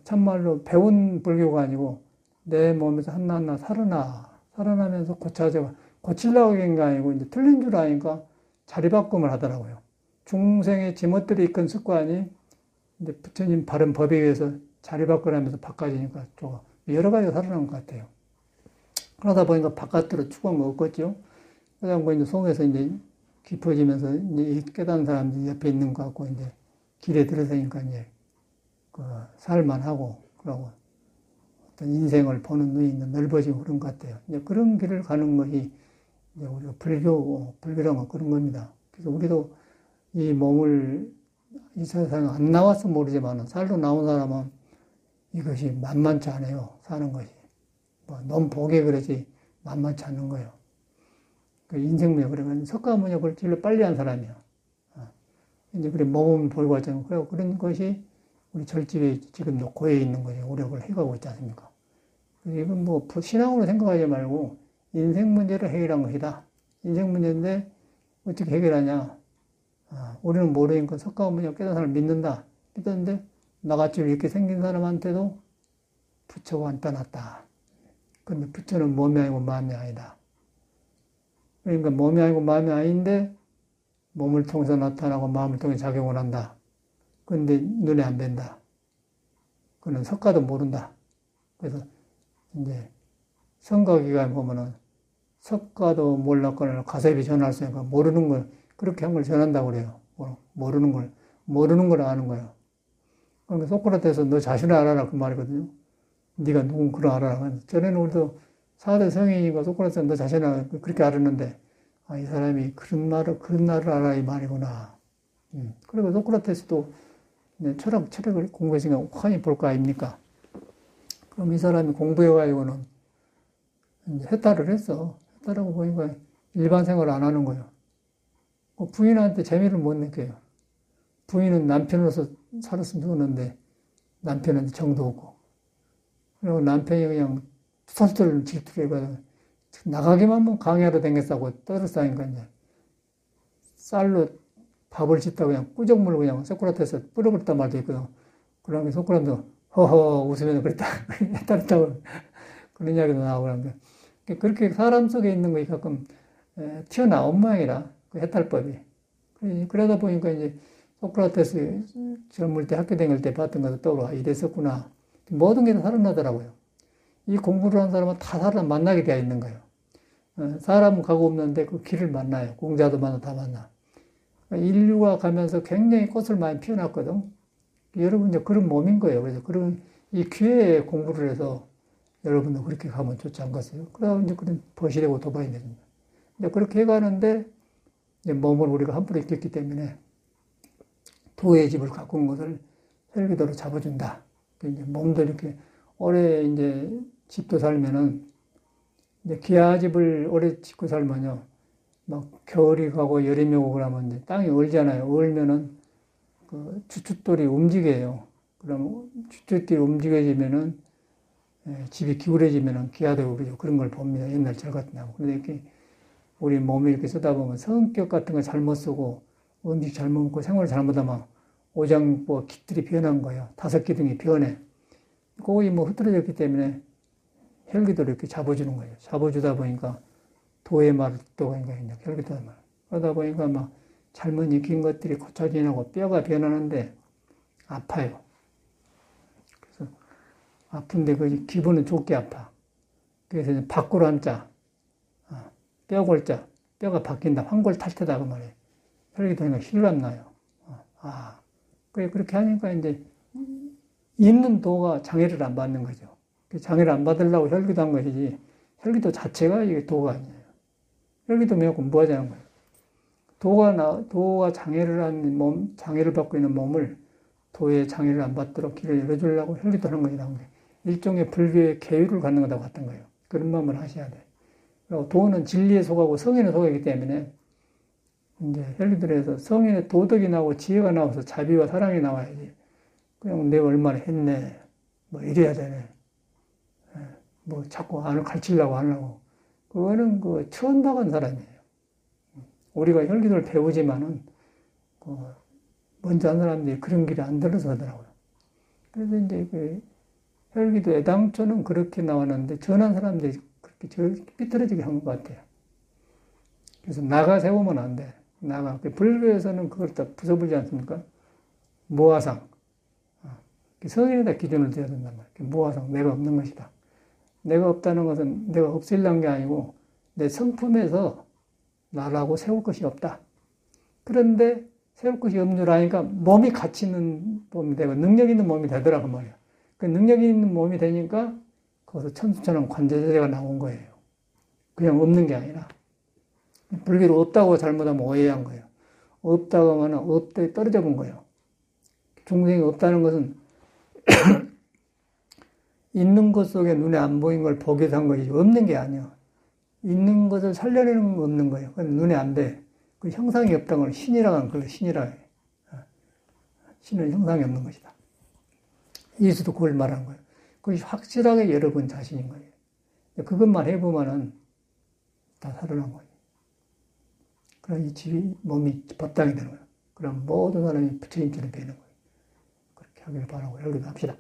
참말로 배운 불교가 아니고 내 몸에서 하나하나 살아나면서 고치려고 한 게 아니고 이제 틀린 줄 아니까 자리바꿈을 하더라고요. 중생의 지멋들이 이끈 습관이 이제 부처님 바른 법에 의해서 자리바꾸면서 바꿔지니까 좀 여러 가지가 살아난 것 같아요. 그러다 보니까 바깥으로 추구한 거 없겠죠. 그러다 보니까 이제 속에서 이제 깊어지면서 이제 깨달은 사람들이 옆에 있는 것 같고 이제 길에 들어서니까 이제 살만하고 그러고 어떤 인생을 보는 눈이 넓어지고 그런 것 같아요. 이제 그런 길을 가는 것이 이제 우리가 불교란 건 그런 겁니다. 그래서 우리도 이 몸을 이 세상에 안 나와서 모르지만 살로 나온 사람은 이것이 만만치 않아요. 사는 것이. 너무 보기에 그러지 만만치 않는 거예요. 그 인생무역, 그러면 석가모니를 제일 빨리 한 사람이에요. 이제 그래 몸을 보이고 왔잖아요. 그리고 그런 것이 우리 절집에 지금도 고여 있는 거죠. 노력을 해가고 있지 않습니까? 이건 뭐 신앙으로 생각하지 말고 인생 문제를 해결한 것이다. 인생 문제인데 어떻게 해결하냐? 우리는 모르니까 석가모니가 깨달은 사람을 믿는다. 믿었는데 나같이 이렇게 생긴 사람한테도 부처가 안 떠났다. 근데 부처는 몸이 아니고 마음이 아니다. 그러니까 몸이 아니고 마음이 아닌데 몸을 통해서 나타나고 마음을 통해 작용을 한다. 그런데 눈에 안 뵌다. 그는 석가도 모른다. 그래서 이제 성가기관 보면은 석가도 몰랐거나 가섭이 전할 수 있으니까 모르는 걸 그렇게 한 걸 전한다고 그래요. 모르는 걸 아는 거예요. 그러니까 소크라테스 너 자신을 알아라 그 말이거든요. 네가 누군 그걸 알아라. 전에는 우리도 4대 성인이니까 소크라테스 너 자신을 그렇게 알았는데 이 사람이 그런 날을 알아 이 말이구나. 그리고 소크라테스도 철학을 공부했으니까 환히 볼 거 아닙니까? 그럼 이 사람이 공부해가지고는 이제 해탈을 했어. 해탈하고 보니까 일반 생활을 안 하는 거예요. 부인한테 재미를 못 느껴요. 부인은 남편으로서 살았으면 좋았는데 남편한테 정도 없고. 그리고 남편이 그냥 설득을 질투해가지고 나가기만 하면 강야로 댕겼다고 떠들었다니까 이제 쌀로 밥을 짓다가 그냥 꾸적물로 그냥 소크라테스 뿌려버렸단 말도 있거든. 그러면 소크라테스도 허허 웃으면서 그랬다. 했다고 그런 이야기도 나오고 그러는데 그렇게 사람 속에 있는 것이 가끔 튀어나온 모양이라 그 해탈법이. 그러다 보니까 이제 소크라테스 젊을 때 학교 다닐 때 봤던 것도 떠올라 이랬었구나. 모든 게 다 살아나더라고요. 이 공부를 한 사람은 다 사람 만나게 되어 있는 거예요. 사람은 가고 없는데 그 길을 만나요. 공자도 만나 다 만나. 인류가 가면서 굉장히 꽃을 많이 피워놨거든. 여러분 이제 그런 몸인 거예요. 그래서 그런 이 기회에 공부를 해서 여러분도 그렇게 가면 좋지 않겠어요? 그러면 이제 그런 버시되고 도박이 됩니다. 이제 그렇게 해가는데 이제 몸을 우리가 함부로 익혔기 때문에 도의 집을 가꾼 것을 혈기도로 잡아준다. 이제 몸도 이렇게 오래 이제 집도 살면은 이제 기아집을 오래 짓고 살면요. 막 겨울이 가고 여름이 오고 그러면 이제 땅이 얼잖아요. 얼면은 그 주춧돌이 움직여요. 그럼 주춧돌이 움직여지면은 집이 기울어지면은 기아되고 그러죠. 그런 걸 봅니다. 옛날 절 같은 거. 근데 이렇게 우리 몸을 이렇게 쓰다 보면 성격 같은 거 잘못 쓰고 음식 잘못 먹고 생활을 잘못하면 오장뭐 기들이 변한 거예요. 5기둥이 변해. 그거이 뭐 흐트러졌기 때문에 혈기도를 이렇게 잡아주는 거예요. 잡아주다 보니까 도의 말도가 이제 혈기도의 말. 그러다 보니까 막 잘못 익힌 것들이 고쳐지고 뼈가 변하는데 아파요. 그래서 아픈데 그 기분은 좋게 아파. 그래서 이제 밖으로 한자, 뼈골자, 뼈가 바뀐다. 황골탈태다 그 말이에요. 혈기도니까 힐감 나요. 그렇게 하니까 이제 있는 도가 장애를 안 받는 거죠. 장애를 안 받으려고 혈기도 한 것이지 혈기도 자체가 이게 도가 아니에요. 혈기도 매고 뭐 하자는 거예요. 도가 장애를 한 장애를 받고 있는 몸을 도의 장애를 안 받도록 길을 열어주려고 혈기도 하는 거죠. 일종의 불교의 계율을 갖는 거다 같은 거예요. 그런 마음을 하셔야 돼. 그리고 도는 진리에 속하고 성인에 속하기 때문에 이제 혈기들에서 성인의 도덕이 나오고 지혜가 나와서 자비와 사랑이 나와야지. 그냥 내가 얼마나 했네. 뭐 이래야 되네. 뭐 자꾸 안을 가르치려고 하려고. 그거는 그 천박한 사람이에요. 우리가 혈기도를 배우지만은 먼저 한 사람들이 그런 길에 안 들어서 하더라고요. 그래서 이제 그 혈기도 애당초는 그렇게 나왔는데 전한 사람들이 그렇게 삐뚤어지게 한 것 같아요. 그래서 나가 세우면 안 돼. 불교에서는 그걸 다 부숴버리지 않습니까? 모화상. 성인에다 기준을 둬야 된단 말이에요. 모화상. 내가 없는 것이다. 내가 없다는 것은 내가 없애려는 게 아니고 내 성품에서 나라고 세울 것이 없다. 그런데 세울 것이 없는 줄 아니까 몸이 가치 있는 몸이 되고 능력 있는 몸이 되더라고 말이야. 그 능력 있는 몸이 되니까 거기서 천수천왕 관제제가 나온 거예요. 그냥 없는 게 아니라. 불교를 없다고 잘못하면 오해한 거예요. 없다고 하면 없다에 떨어져 본 거예요. 중생이 없다는 것은 있는 것 속에 눈에 안 보인 걸 보기 위해서 한 것이지 없는 게 아니야. 있는 것을 살려내는 건 없는 거예요. 눈에 안 돼. 그 형상이 없다는 걸 신이라고 하는 거예요. 신이라고 해요. 신은 형상이 없는 것이다. 예수도 그걸 말한 거예요. 그것이 확실하게 여러분 자신인 거예요. 그것만 해보면은 다 살아난 거예요. 그럼 이 집이, 몸이 법당이 되는 거예요. 그럼 모든 사람이 부처님처럼 되는 거예요. 그렇게 하기를 바라고, 여기도 합시다.